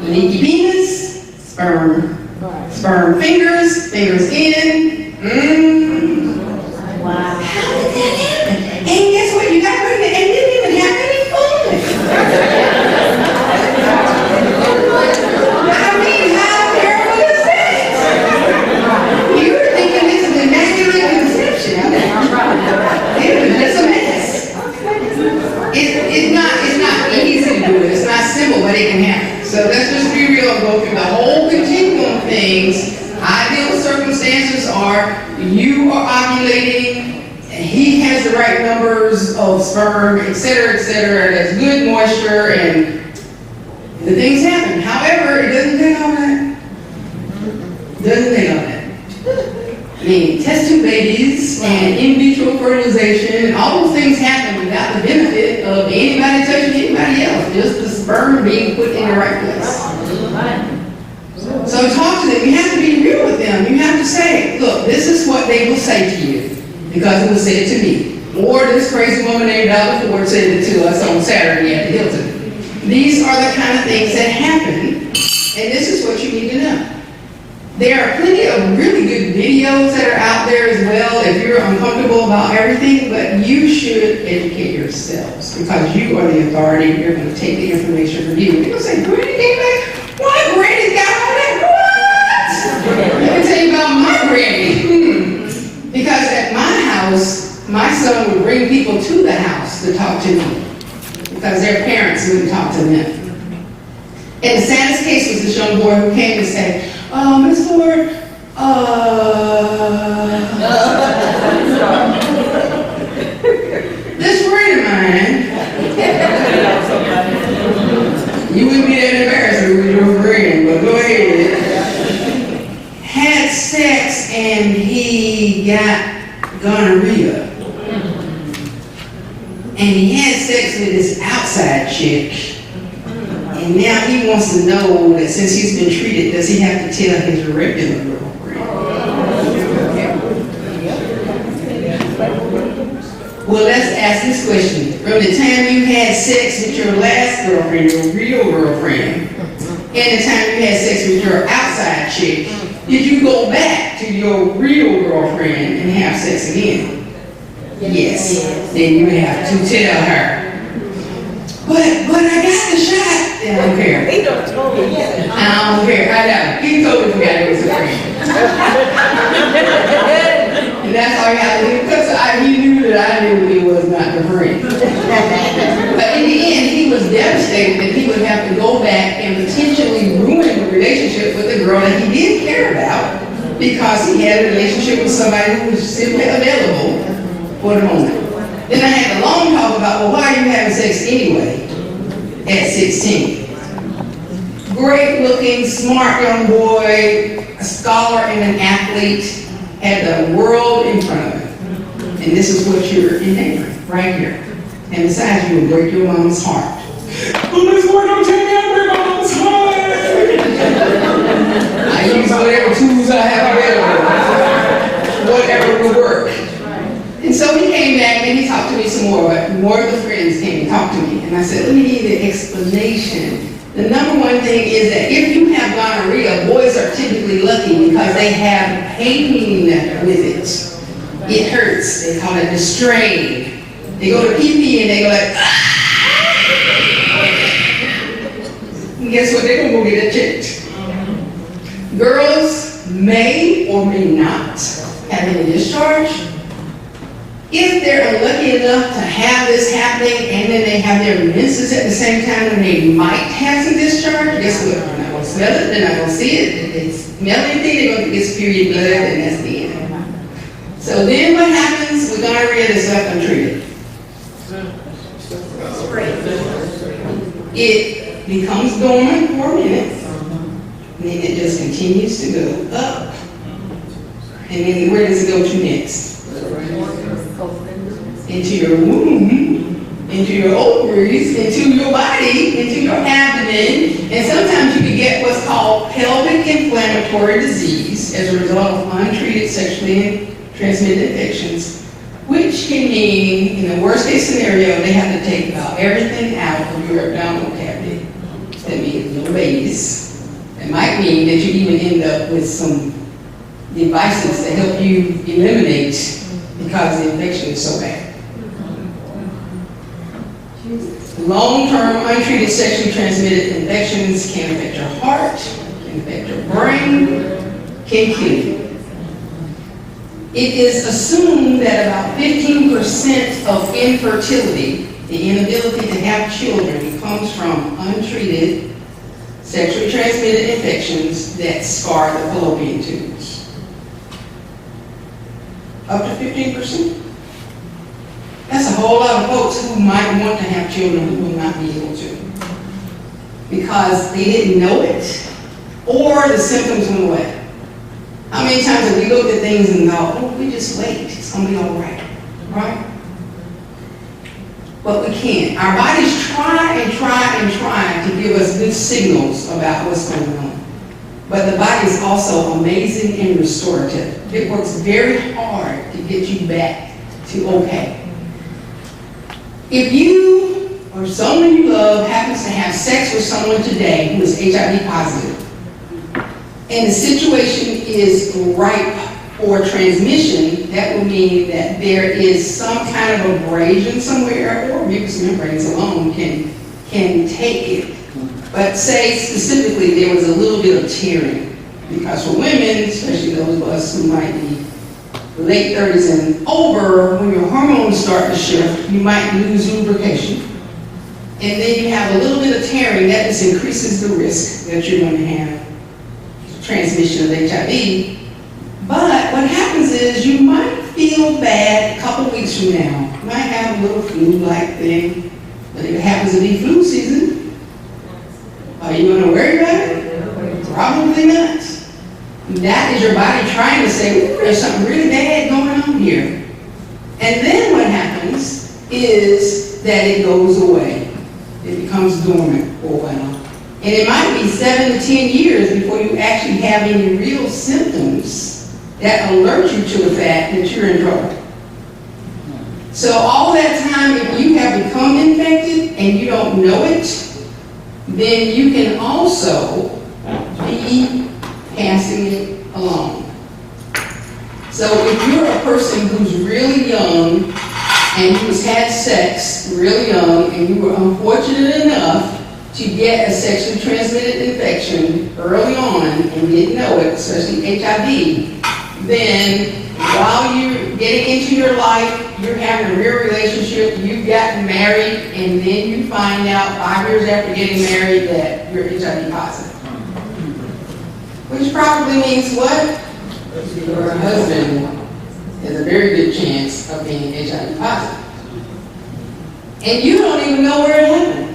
Leaky penis, sperm fingers in. Wow. How did that happen? And guess what? You got pregnant and didn't even have any fun. I mean, how terrible is that? You were thinking this is immaculate conception. It was just a mess. It's not easy to do it. It's not simple, but it can happen. So let's just be real and go through the whole continuum of things. Ideal circumstances are you are ovulating, and he has the right numbers of sperm, etc., there's good moisture, and the things happen. However, it doesn't take all that. I mean, test tube babies and in vitro fertilization, and all those things happen without the benefit of anybody touching anybody else, just the sperm being put in the right place. So talk to them. You have to be real with them. You have to say, look, this is what they will say to you, because it was said to me. Or this crazy woman named Valdar Ford said it to us on Saturday at the Hilton. These are the kind of things that happen, and this is what you need to know. There are plenty of really good videos that are out there as well if you're uncomfortable about everything, but you should educate yourselves, because you are the authority. You're going to take the information from you. People say, Granny came back. Why Granny got all that? What? Let me tell you about my granny. Because at my house, my son would bring people to the house to talk to me, because their parents wouldn't talk to them. And the saddest case was this young boy who came to say, Miss Ford, this friend of mine, you wouldn't be that embarrassed with your friend, but go ahead, had sex and he got gonorrhea. And he had sex with this outside chick. And now he wants to know that since he's been treated, does he have to tell his regular girlfriend? Well, let's ask this question. From the time you had sex with your last girlfriend, your real girlfriend, and the time you had sex with your outside chick, did you go back to your real girlfriend and have sex again? Yes. Then you have to tell her. But I got the shot. I don't care. He don't told me yet. I don't care. I know. He told me we got to get some friend. And that's all you have to do, because he knew that I knew he was not the friend. But in the end, he was devastated that he would have to go back and potentially ruin the relationship with the girl that he did care about, because he had a relationship with somebody who was simply available for the moment. Then I had a long talk about, well, why are you having sex anyway at 16? Great looking, smart young boy, a scholar and an athlete, had the world in front of him. And this is what you're endangering right here. And besides, you will break your mom's heart. Well, this boy don't tell me I break my mom's heart. I use whatever tools I have available. Whatever will work. And so he came back and he talked to me some more. More of the friends came and talked to me. And I said, let me give you the explanation. The number one thing is that if you have gonorrhea, boys are typically lucky because they have pain with it. It hurts. They call it the strain. They go to pee-pee and they go like, ah! And guess what? They're going to go get it checked. Girls may or may not have any discharge. If they're unlucky enough to have this happening and then they have their menses at the same time when they might have some discharge, guess what? They're not going to smell it, they're not gonna see it. If they smell anything, they're gonna think it's period blood, and that's the end. So then what happens with gonorrhea that's left untreated? It becomes dormant for a minute, and then it just continues to go up. And then where does it go to next? Into your womb, into your ovaries, into your body, into your abdomen, and sometimes you can get what's called pelvic inflammatory disease as a result of untreated sexually transmitted infections, which can mean, in the worst case scenario, they have to take about everything out of your abdominal cavity. That means no babies. It might mean that you even end up with some devices to help you eliminate because the infection is so bad. Long-term untreated sexually transmitted infections can affect your heart, can affect your brain, can kill you. It is assumed that about 15% of infertility, the inability to have children, comes from untreated sexually transmitted infections that scar the fallopian tubes. Up to 15%. That's a whole lot of folks who might want to have children who will not be able to. Because they didn't know it, or the symptoms went away. How many times have we looked at things and thought, oh, we just wait, it's going to be all right, right? But we can't. Our bodies try and try and try to give us good signals about what's going on. But the body is also amazing and restorative. It works very hard to get you back to okay. If you or someone you love happens to have sex with someone today who is HIV positive, and the situation is ripe for transmission, that will mean that there is some kind of abrasion somewhere, or mucous membranes alone can take it. But say specifically there was a little bit of tearing, because for women, especially those of us who might be late 30s and over, when your hormones start to shift, you might lose lubrication. And then you have a little bit of tearing, that just increases the risk that you're going to have transmission of HIV. But what happens is you might feel bad a couple weeks from now. You might have a little flu-like thing. But if it happens to be flu season, are you going to worry about it? Probably not. That is your body trying to say, ooh, there's something really bad going on here. And then what happens is that it goes away. It becomes dormant for a while. And it might be 7 to 10 years before you actually have any real symptoms that alert you to the fact that you're in trouble. So all that time, if you have become infected and you don't know it, then you can also be passing it along. So if you're a person who's really young and who's had sex really young, and you were unfortunate enough to get a sexually transmitted infection early on and didn't know it, especially HIV, then while you're getting into your life, you're having a real relationship, you've gotten married, and then you find out 5 years after getting married that you're HIV positive. Which probably means what? Your husband has a very good chance of being HIV positive. And you don't even know where it happened.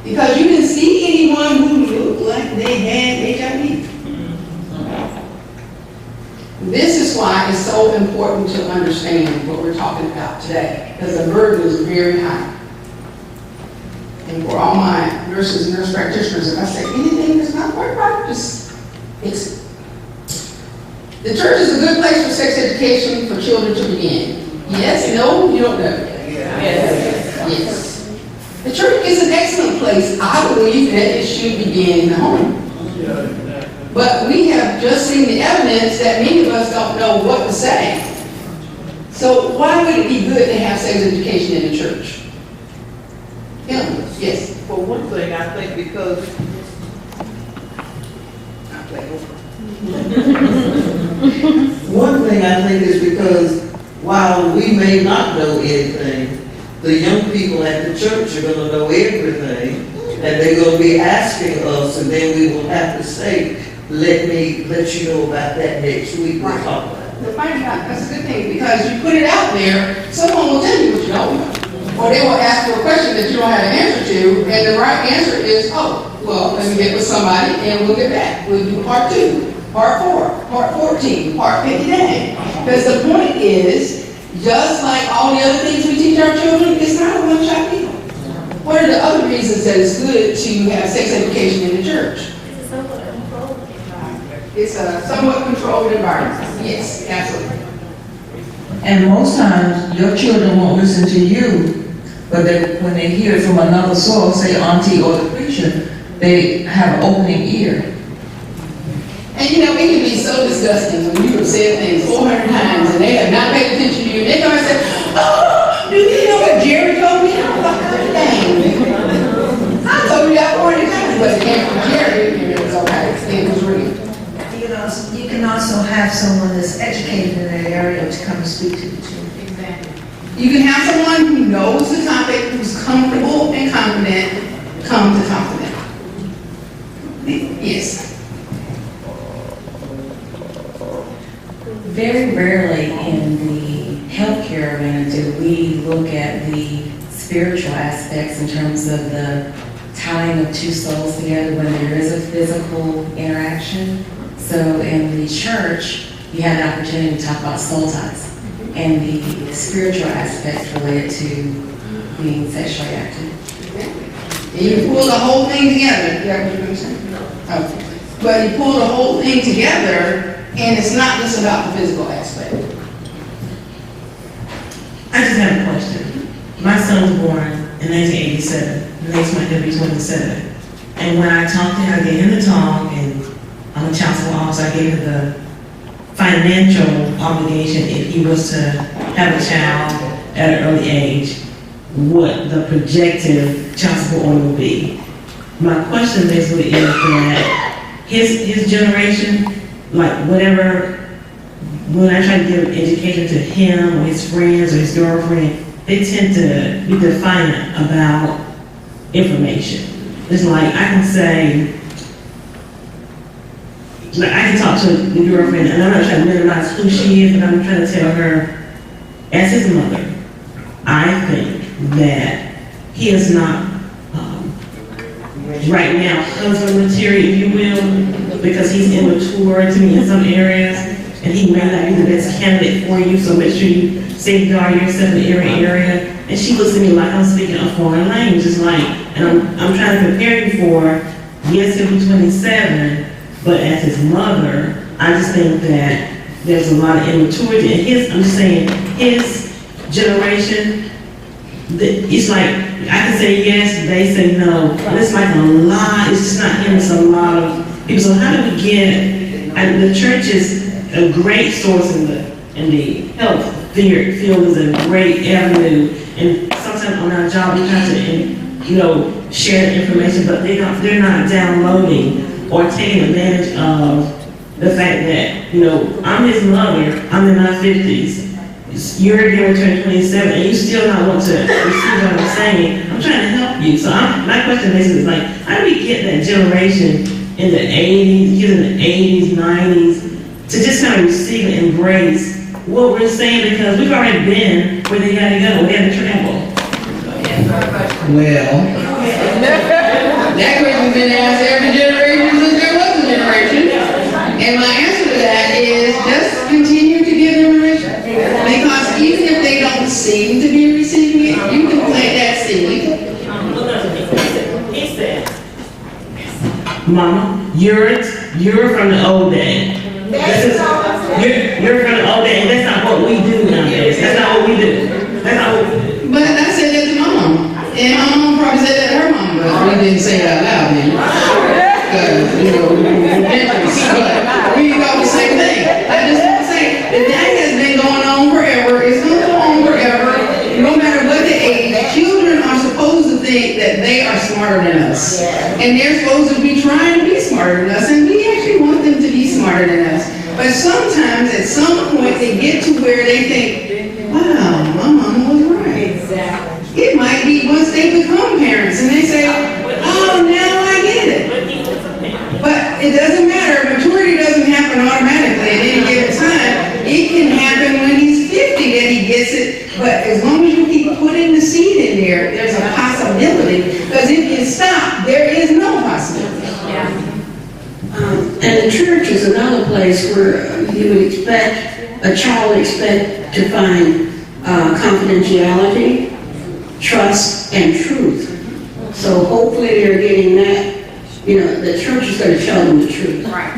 Because you didn't see anyone who looked like they had HIV. This is why it's so important to understand what we're talking about today, because the burden is very high. And for all my nurses and nurse practitioners, if I say anything that's not quite right, just fix it. The church is a good place for sex education for children to begin. Yes, no, you don't know. Yes. The church is an excellent place. I believe that it should begin in the home. But we have just seen the evidence that many of us don't know what to say. So why would it be good to have sex education in the church? Yes. For one thing, I think because one thing I think is because while we may not know anything, the young people at the church are going to know everything, and they're gonna be asking us, and then we will have to say, let you know about that next week, we'll talk about it. The finding out, that's a good thing, because you put it out there, someone will tell you what you don't know. Or they will ask for a question that you don't have an answer to, and the right answer is, oh, well, let me get with somebody and we'll get back. We'll do part 2, part 4, part 14, part 59. Because the point is, just like all the other things we teach our children, it's not a one-shot deal. What are the other reasons that it's good to have sex education in the church? It's a somewhat controlled environment. Yes, absolutely. And most times, your children won't listen to you, but when they hear it from another source, say auntie or the preacher, they have an opening ear. And you know, it can be so disgusting when you have said things 400 times and they have not paid attention to you. And they come and say, oh, do you know what Jerry told me? I'm like, oh, dang. I told you that 400 times, but it came from Jerry, and it was okay. It was real. You can also have someone that's educated in that area to come and speak to the children. Exactly. You can have someone who knows the topic, who's comfortable and confident, come to talk to them. Yes. Very rarely in the healthcare arena do we look at the spiritual aspects in terms of the tying of two souls together when there is a physical interaction. So in the church, you have the opportunity to talk about soul ties and the spiritual aspects related to being sexually active. And you pull the whole thing together. Is that what you're going to say? No. Okay. But you pull the whole thing together, and it's not just about the physical aspect. I just have a question. My son was born in 1987. Next month he'll be 27. And when I talked to him, I gave him the talk, and I'm a child support officer, I gave him the financial obligation if he was to have a child at an early age, what the projected child support order would be. My question basically is that his generation, like whatever, when I try to give education to him or his friends or his girlfriend, they tend to be defiant about information. It's like I can say, like I can talk to the girlfriend and I'm not trying to minimize who she is, but I'm trying to tell her, as his mother, I think that he is not right now husband material, if you will, because he's immature to me in some areas, and he may not be the best candidate for you, so make sure you safeguard yourself in every area. And she looks at me like I'm speaking a foreign language, just like, and I'm trying to prepare you for, yes, he'll be 27, but as his mother, I just think that there's a lot of immaturity in his, I'm just saying, his generation, it's like, I can say yes, they say no, but it's like a lot, it's just not him, it's a lot of people. So how do we get, the church is a great source in the health field is a great avenue, and sometimes on our job we try to, share the information, but they're not downloading or taking advantage of the fact that, I'm his mother, I'm in my 50s, you're going to turn 27, and you still not want to receive what I'm saying. I'm trying to help you. So my question basically is like, how do we get that generation in the 80s, kids in the 80s, 90s, to just kind of receive and embrace what we're saying, because we've already been where they got to go, we had to travel. Well, That question's been asked every generation since there was a generation. And my answer to that is just continue to give them information. Because even if they don't seem to be receiving it, you can plant that seed. He said, Mama, you're from the old day. You're from the old day, and that's not what we do nowadays. That's not what we do. That's not what we do. But I said that to my mom. And my mom probably said that to her mom, but we didn't say it out loud then. Because, but we thought the same thing. I just want to say that has been going on forever. It's going to go on forever. No matter what the age, children are supposed to think that they are smarter than us. And they're supposed to be trying to be smarter than us. And we actually want them to be smarter than us. But sometimes, at some point, they get to where they think, wow, my mama was right. Exactly. It might be once they become parents and they say, oh, as long as you keep putting the seed in there, there's a possibility, because if you stop, there is no possibility. And the church is another place where you would expect, a child would expect to find confidentiality, trust, and truth. So hopefully they're getting that, the church is going to tell them the truth. Right.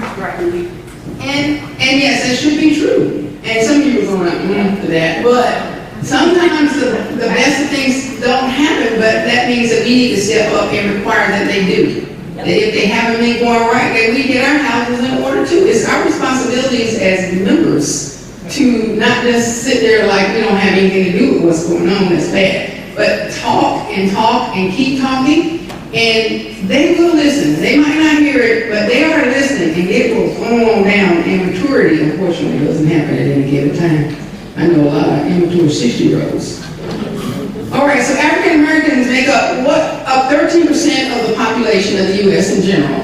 And yes, it should be true. And some people are going for that. But sometimes the best of things don't happen, but that means that we need to step up and require that they do. That if they haven't been going right, that we get our houses in order too. It's our responsibilities as members to not just sit there like we don't have anything to do with what's going on that's bad, but talk and keep talking, and they will listen. They might not hear it, but they are listening, and it will flow on down. And maturity, unfortunately, doesn't happen at any given time. I know a lot of immature 60-year-olds. All right, so African Americans make up 13% of the population of the U.S. in general.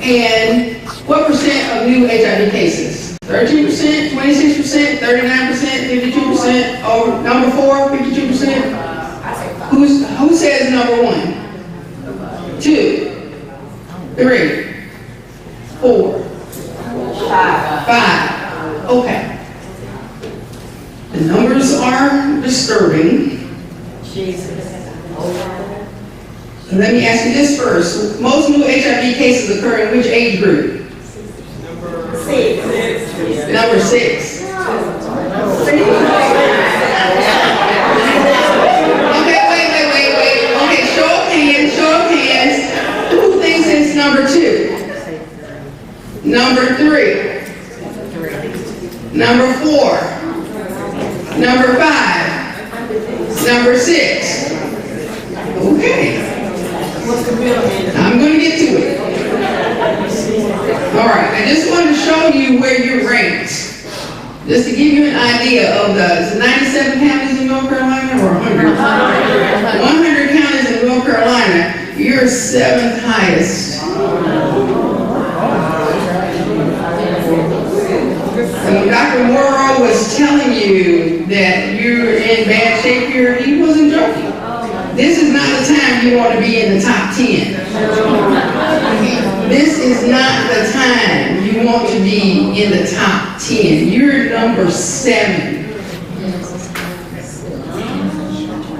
And what percent of new HIV cases? 13%, 26%, 39%, 52%, over number 4, 52%? Who says number 1? 2, 3, 4, 5. Okay. The numbers are disturbing. Let me ask you this first. Most new HIV cases occur in which age group? Number 6. Okay, wait. Okay, show of hands. Who thinks it's number 2? Number 3. Number 4. Number 5. Number 6. Okay. I'm going to get to it. All right, I just wanted to show you where you're ranked. Just to give you an idea of the 97 counties in North Carolina or 100? 100 counties in North Carolina, you're 7th highest. When Dr. Morrow was telling you that you're in bad shape here, he wasn't joking. This is not the time you want to be in the top 10. This is not the time you want to be in the top 10. You're number 7.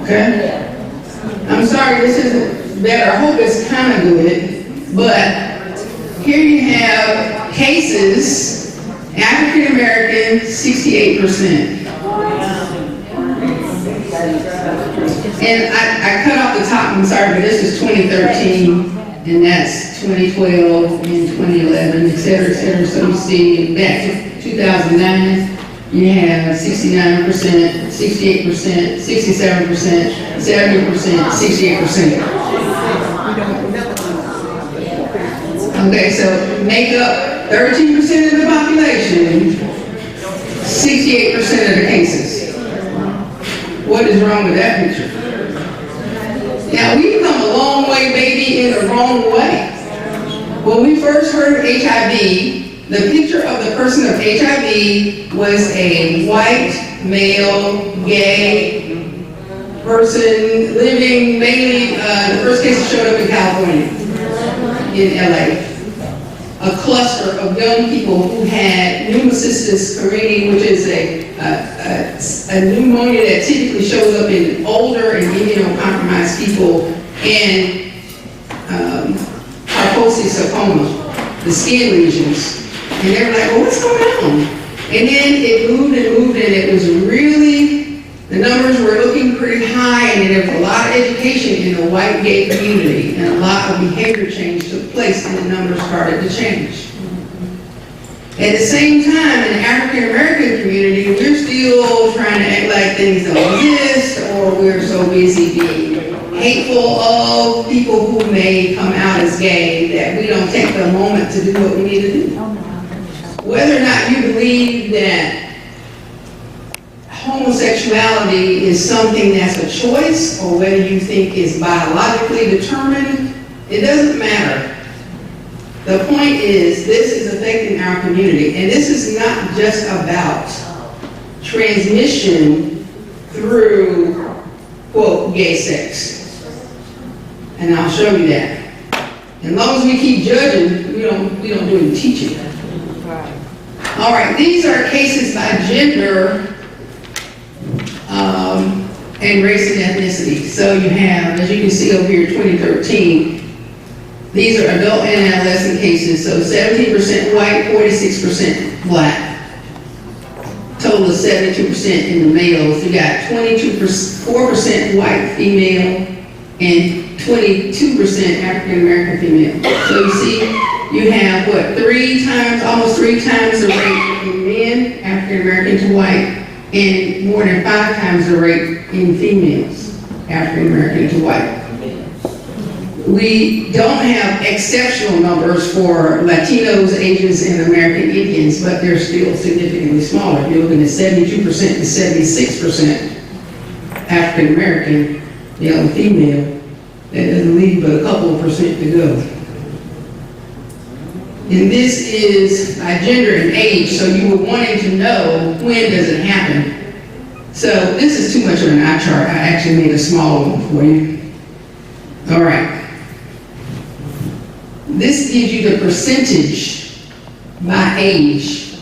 Okay? I'm sorry, this isn't better. I hope it's kind of good. But here you have cases, African American, 68%. And I cut off the top, I'm sorry, but this is 2013, and that's 2012 and 2011, et cetera, So you see back to 2009, you have 69%, 68%, 67%, 70%, 68%. Okay, so make up 13% of the population, 68% of the cases. What is wrong with that picture? Now, we've come a long way, maybe in the wrong way. When we first heard of HIV, the picture of the person of HIV was a white, male, gay person living mainly, the first case showed up in California, in LA. A cluster of young people who had pneumocystis carini, which is a pneumonia that typically shows up in older and immunocompromised people, and sarcoma, the skin lesions. And they were like, well, what's going on? And then it moved, and it was really, the numbers were looking pretty high, and there was a lot of education in the white gay community, and a lot of behavior change took place, and the numbers started to change. At the same time, in the African American community, we're still trying to act like things don't exist, or we're so busy being hateful of people who may come out as gay that we don't take the moment to do what we need to do. Whether or not you believe that homosexuality is something that's a choice, or whether you think it's biologically determined, it doesn't matter. The point is, this is affecting our community, and this is not just about transmission through, quote, gay sex. And I'll show you that. As long as we keep judging, we don't do any teaching. All right, these are cases by gender and race and ethnicity. So you have, as you can see over here, 2013, these are adult and adolescent cases. So 17% white, 46% black. Total of 72% in the males. You got 4% white female and 22% African American female. So you see, you have what, almost three times the rate in men, African American to white, and more than 5 times the rate in females, African American to white. We don't have exceptional numbers for Latinos, Asians, and American Indians, but they're still significantly smaller. If you're looking at 72% to 76% African American, male and female, that doesn't leave but a couple of percent to go. And this is by gender and age, so you were wanting to know when does it happen. So this is too much of an eye chart. I actually made a smaller one for you. All right. This gives you the percentage by age.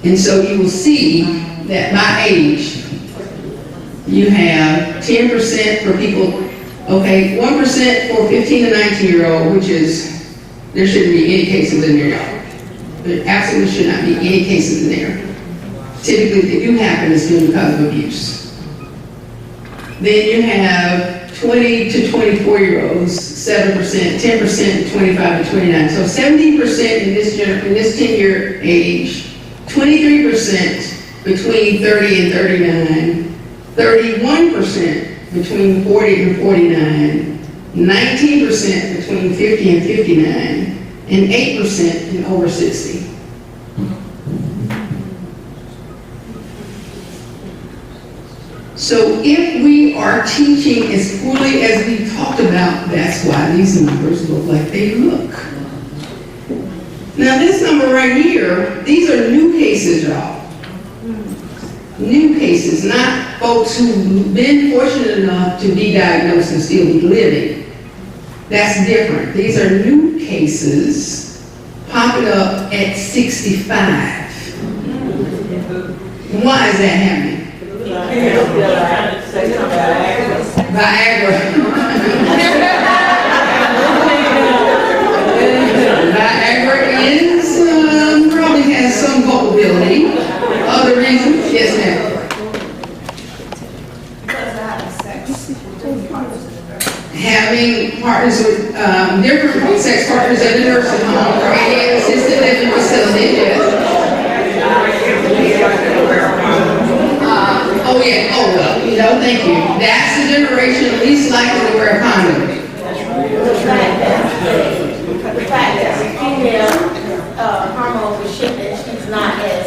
And so you will see that by age, you have 10% for people, okay, 1% for 15 to 19-year-old, which is, there shouldn't be any cases in there, y'all. There absolutely should not be any cases in there. Typically, if they do happen, it's been because of abuse. Then you have 20 to 24-year-olds, 7%, 10%, 25 to 29. So 17% in this 10-year age, 23% between 30 and 39, 31% between 40 and 49, 19% between 50 and 59, and 8% in over 60. So if we are teaching as fully as we talked about, that's why these numbers look like they look. Now this number right here, these are new cases, y'all. New cases, not folks who've been fortunate enough to be diagnosed and still be living. That's different. These are new cases popping up at 65. Why is that happening? Viagra. Viagra is, probably has some culpability. Other reasons? Yes, ma'am. Having partners with different sex partners at a nursing home or any assisted living facility. Yes. Oh yeah, oh well, thank you. That's the generation least likely to wear a condom. The fact that female hormones are shifting, she's not as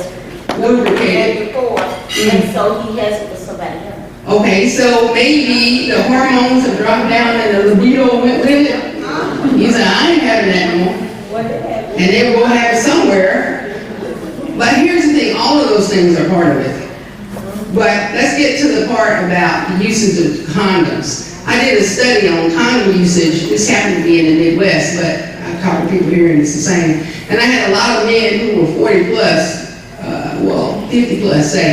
lubricated before, and so he has it with somebody else. Okay, so maybe the hormones have dropped down and the libido went with it. He said, I ain't having that no more. And they will have it somewhere. But here's the thing, all of those things are part of it. But let's get to the part about the usage of condoms. I did a study on condom usage. This happened to be in the Midwest, but I talked to people here and it's the same. And I had a lot of men who were 40 plus, 50 plus say,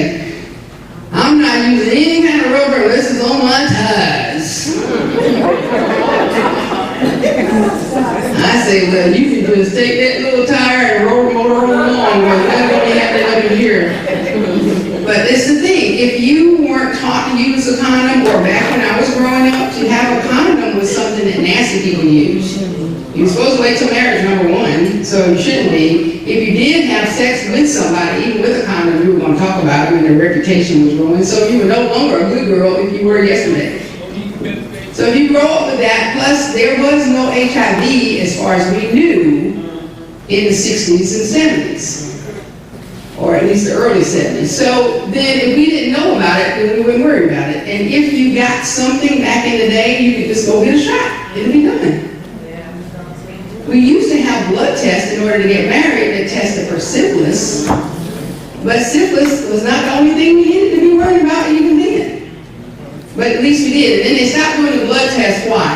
I'm not using any kind of rubber unless it's on my ties. I say, well, you can just take that little tire and roll along, but that's what we have to do here. But it's the thing, if you weren't taught to use a condom, or back when I was growing up, to have a condom was something that nasty people used. You're supposed to wait till marriage, number one, so you shouldn't be. If you did have sex with somebody, even with a condom, you were going to talk about it and their reputation was ruined, so you were no longer a good girl if you were yesterday. So if you grow up with that, plus there was no HIV as far as we knew in the 60s and 70s. Or at least the early 70s. So then if we didn't know about it, then we wouldn't worry about it. And if you got something back in the day, you could just go get a shot. It'll be done. We used to have blood tests in order to get married that tested for syphilis. But syphilis was not the only thing we needed to be worried about even then. But at least we did. And then they stopped doing the blood test. Why?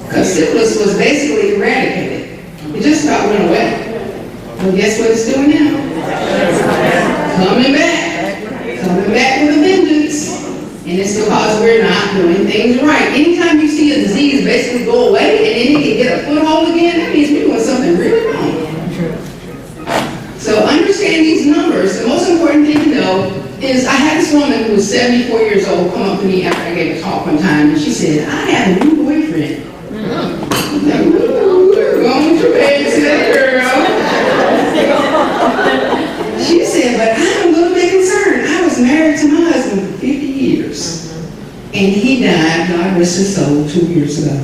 Because syphilis was basically eradicated. It just about went away. Well, guess what it's doing now? Coming back. Coming back with a vengeance. And it's because we're not doing things right. Anytime you see a disease basically go away and then it can get a foothold again, that means we're doing something really wrong. So understand these numbers. The most important thing to know is I had this woman who was 74 years old come up to me after I gave a talk one time, and she said, I have a new boyfriend. Like, ooh, going through age, girl. She said, but I'm a little bit concerned. I was married to my husband for 50 years. And he died, God rest his soul, 2 years ago.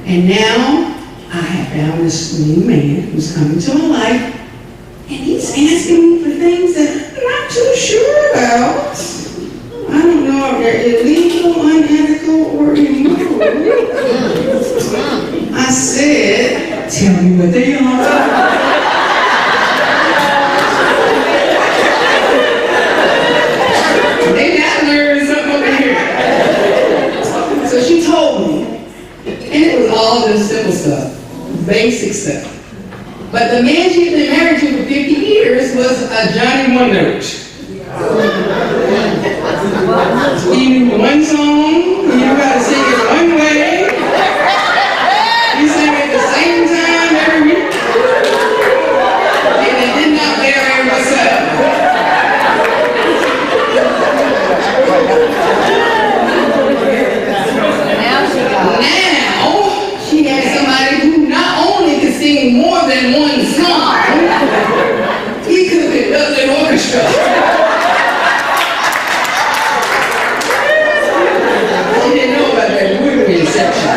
And now I have found this new man who's coming to my life, and he's asking me for things that I'm not too sure about. I don't know if they're illegal, unethical, or immoral. I said, tell me what they are. They got learned something over here. So she told me, and it was all just simple stuff, basic stuff. But the man she'd been married to for 50 years was a Johnny One Note. He knew one song, he knew how to sing it one way. He sang it at the same time every week. And they did not marry myself. Now she had somebody who not only could sing more than one song, he could conduct an orchestra. She didn't know about that woodwind section.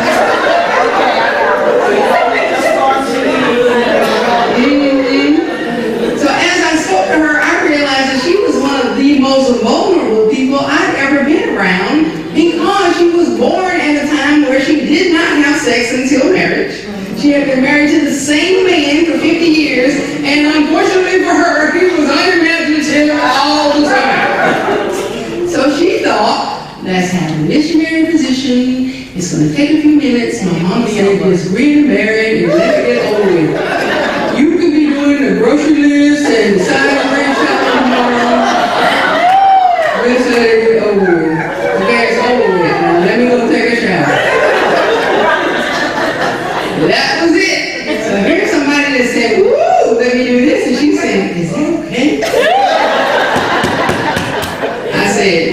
So as I spoke to her, I realized that she was one of the most vulnerable people I'd ever been around, because she was born at a time where she did not have sex until marriage. She had been married to the same man for 50 years, and unfortunately for her, he was unimaginative all the time. So she thought, let's have a missionary position. It's going to take a few minutes. My mama said, just read and marry and let it get over with. You could be doing the grocery list and sign a ring shopping tomorrow. Let's let it get over with. Okay, it's over with. Now let me go take a shower. That was it. So here's somebody that said, woo, let me do this. And she said, is that okay? I said,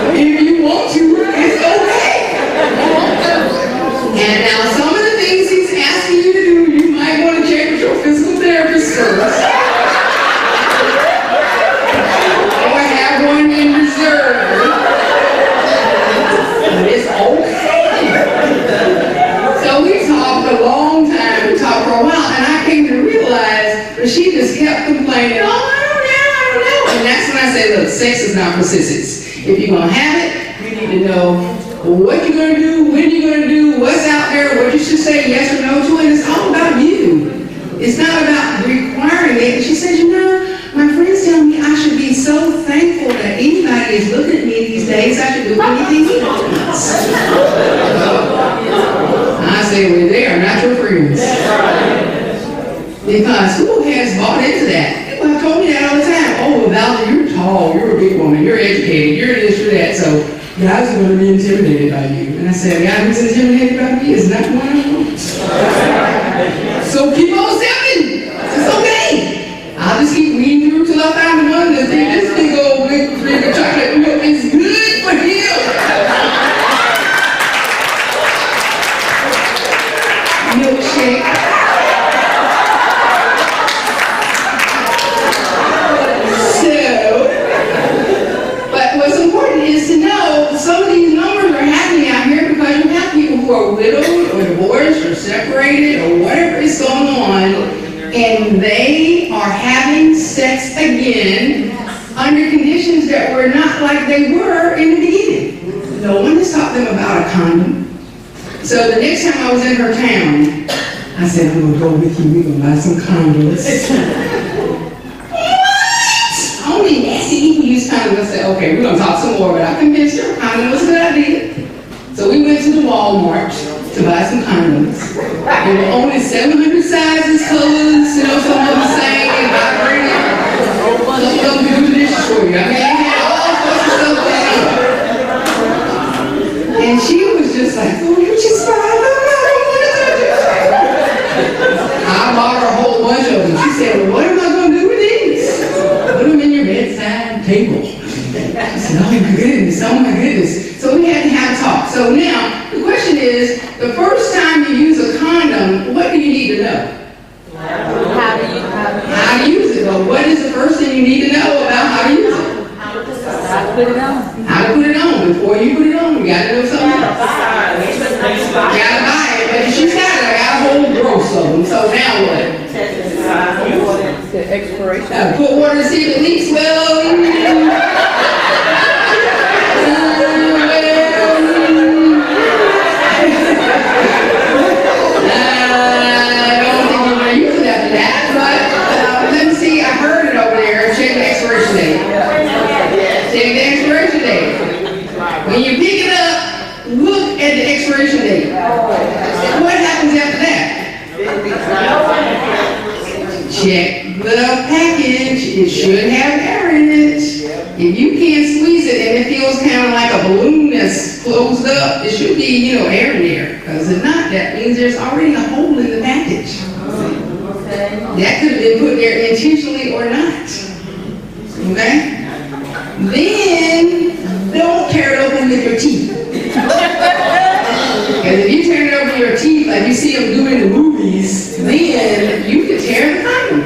if you want to, it's okay. And now some of the things he's asking you to do, you might want to check with your physical therapist first. Or have one in reserve. But it's okay. So we talked a long time. We talked for a while, and I came to realize that she just kept complaining, oh, I don't know. And that's when I say, look, sex is not for sissies. If you're going to have it, you need to know what you're going to do, when you're going to do, what's out there, what you should say yes or no to, and it's all about you. It's not about requiring it. And she said, you know, my friends tell me I should be so thankful that anybody is looking at me these days. I should do anything he wants. I say, well, they are not your friends. Because who has bought into that? People have told me that all the time. Oh, well, Valdar, you're tall, you're a big woman, you're educated, you're this, you're that, so guys are going to be intimidated by you. And I said, a guy who's intimidated by me is not one of them. So keep on stepping. It's okay. I'll just keep weeding through till I find the one that think this big old big chocolate milk is good for him. Milkshake. But what's important is to know some of these numbers are happening out here because you have people who are widowed or divorced or separated or whatever is going on, and they are having sex again under conditions that were not like they were in the beginning. No one has taught them about a condom. So the next time I was in her town, I said, I'm going to go with you. We're going to buy some condoms. condoms. I said, okay, we're gonna talk some more, but I convinced her condom was a good idea. So we went to the Walmart to buy some condoms. There were only 700 sizes, colors, some of them sang and vibrating. Some of them do the dishes for you. I mean, they had all sorts of stuff going on. And she was just like, oh, you just bought them? I bought her a whole bunch of them. She said, well, what am I going to do with these? Put them in your bedside table. I said, oh my goodness, oh my goodness. So we had to have a talk. So now, the question is, the first time you use a condom, what do you need to know? How How to use it. Well, what is the first thing you need to know about how to use it? to put it on. How to put it on. Before you put it on, you got to know something else. You got to buy it. But if she's got it, I got a whole gross of them. So now what? The expiration. Put water to see if it leaks well. Let me see, I heard it over there. Check the expiration date. Check the expiration date. When you pick it up, look at the expiration date. What happens after that? Check the package. It should have air in it. If you can't squeeze it and it feels kind of like a balloon that's closed up, it should be, air in there. Because if not, that means there's already a hole in the package. That could have been put there intentionally or not. Okay? Then, don't tear it open with your teeth. Because if you tear it open with your teeth, like you see them do in the movies, then you could tear the condom.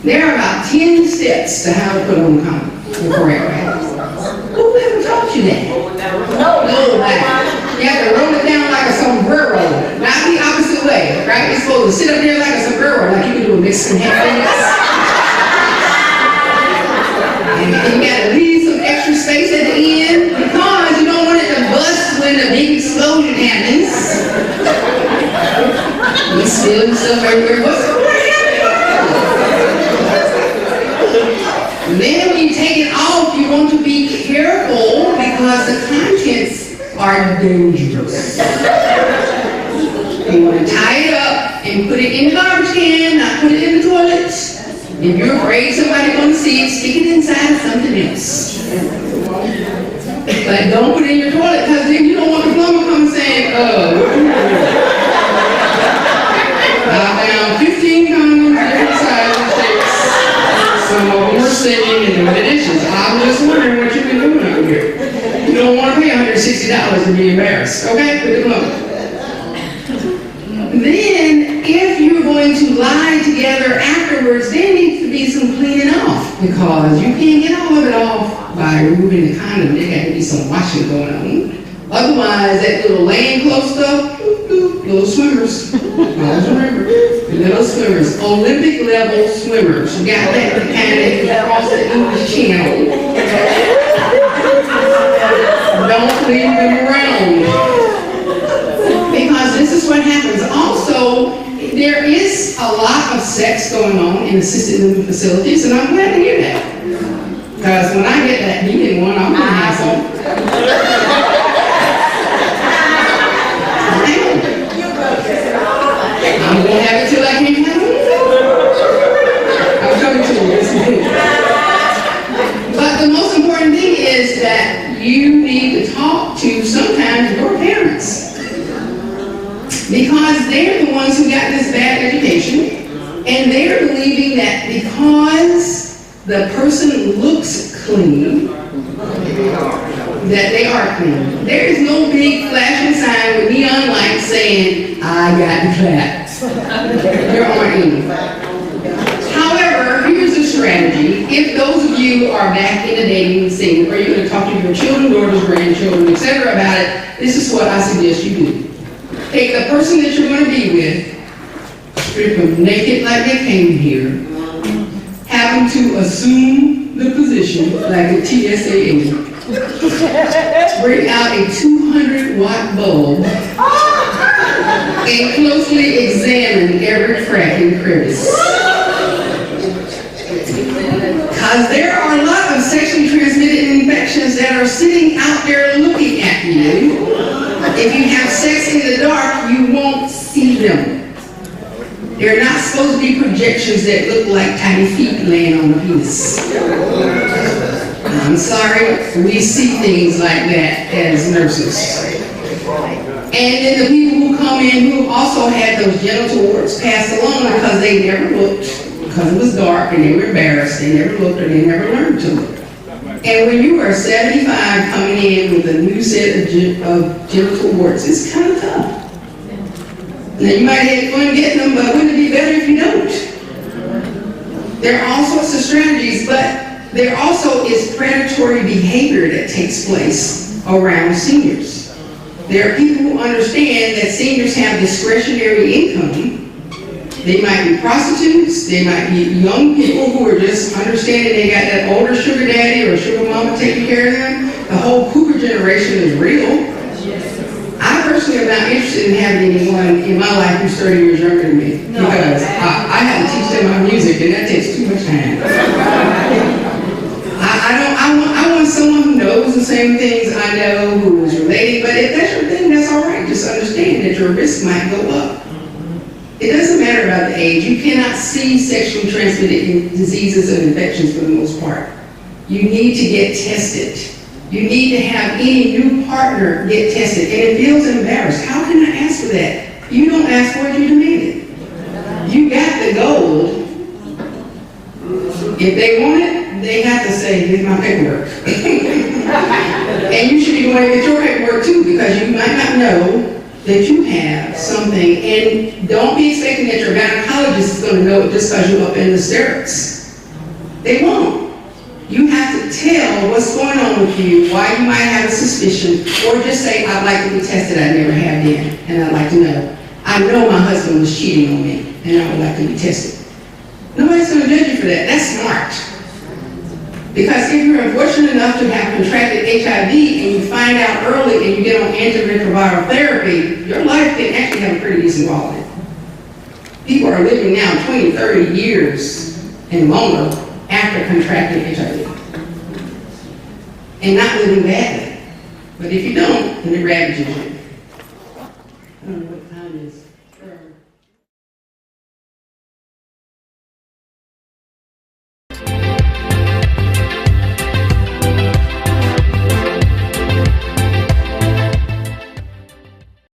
There are about 10 steps to how to put on a condom the correct way. Who ever taught you that? You have to roll it down like a sombrero, not the opposite way, right? You're supposed to sit up there like a sombrero, like you can do a Mexican hat dance. And you gotta leave some extra space at the end because you don't want it to bust when the big explosion happens. You spilling stuff everywhere. What's going to happen? Then when you take it off, you want to be careful because the contents are dangerous. You want to tie it up and put it in the garbage can, not put it in the toilet. If you're afraid somebody's going to see it, stick it inside of something else. But don't put it in your toilet because then you don't want the plumber come saying, I found 15 condoms, different sizes, shapes. Some of them were sitting in the dishes. I'm just wondering what you've been doing over here. You don't want to pay $160 and be embarrassed. Okay? Put it on. Then, if you're going to lie together afterwards, there needs to be some cleaning off because you can't get all of it off by removing the condom. There got to be some washing going on. Otherwise, that little laying close stuff, little swimmers. Always remember, little swimmers, Olympic level swimmers. You got that kind of across the English Channel. Don't leave them around. Because this is what happens. Also, there is a lot of sex going on in assisted living facilities, and I'm glad to hear that. Because when I get that heating one, I'm going to have some. I'm going to have it till I can't have it. I'm coming to you. But the most important thing is that you need to talk to sometimes your parents. Because they're the ones who got this bad education, and they're believing that because the person looks clean, that they are clean. There is no big flashing sign with neon lights saying, I got the clap. There aren't any. However, here's a strategy. If those of you are back in the dating scene, or you're going to talk to your children, daughters, grandchildren, etc. about it, this is what I suggest you do. Take the person that you're going to be with, strip them naked like they came here, have them to assume the position like a TSA agent, bring out a 200-watt bulb, and closely examine every crack and crevice. Because there are a lot of sexually transmitted infections that are sitting out there looking at you. If you have sex in the dark, you won't see them. They're not supposed to be projections that look like tiny feet laying on the penis. I'm sorry, we see things like that as nurses. And then the people who come in who also had those genital warts passed along because they never looked, because it was dark and they were embarrassed, they never looked or they never learned to look. And when you are 75 coming in with a new set of genital warts, it's kind of tough. Now you might have fun getting them, but wouldn't it be better if you don't? There are all sorts of strategies, but there also is predatory behavior that takes place around seniors. There are people who understand that seniors have discretionary income. They might be prostitutes, they might be young people who are just understanding they got that older sugar daddy or sugar mama taking care of them. The whole cougar generation is real. I personally am not interested in having anyone in my life who's 30 years younger than me, because I have to teach them my music and that takes too much time. I want someone who knows the same things I know, who is related, but if that's your thing, that's all right. Just understand that your risk might go up. It doesn't matter about the age. You cannot see sexually transmitted diseases and infections for the most part. You need to get tested. You need to have any new partner get tested. And it feels embarrassed. How can I ask for that? You don't ask for it, you demand it. You got the gold. If they want it, they have to say, here's my paperwork. And you should be going to get your paperwork too, because you might not know that you have something. And don't be expecting that your gynecologist is going to know it just because you're up in the hysterics. They won't. You have to tell what's going on with you, why you might have a suspicion, or just say, I'd like to be tested, I never have been, and I'd like to know. I know my husband was cheating on me, and I would like to be tested. Nobody's going to judge you for that. That's smart. Because if you're unfortunate enough to have contracted HIV and you find out early and you get on antiretroviral therapy, your life can actually have a pretty decent quality. People are living now 20, 30 years and longer after contracting HIV. And not living badly. But if you don't, then it ravages you. I don't know what time it is.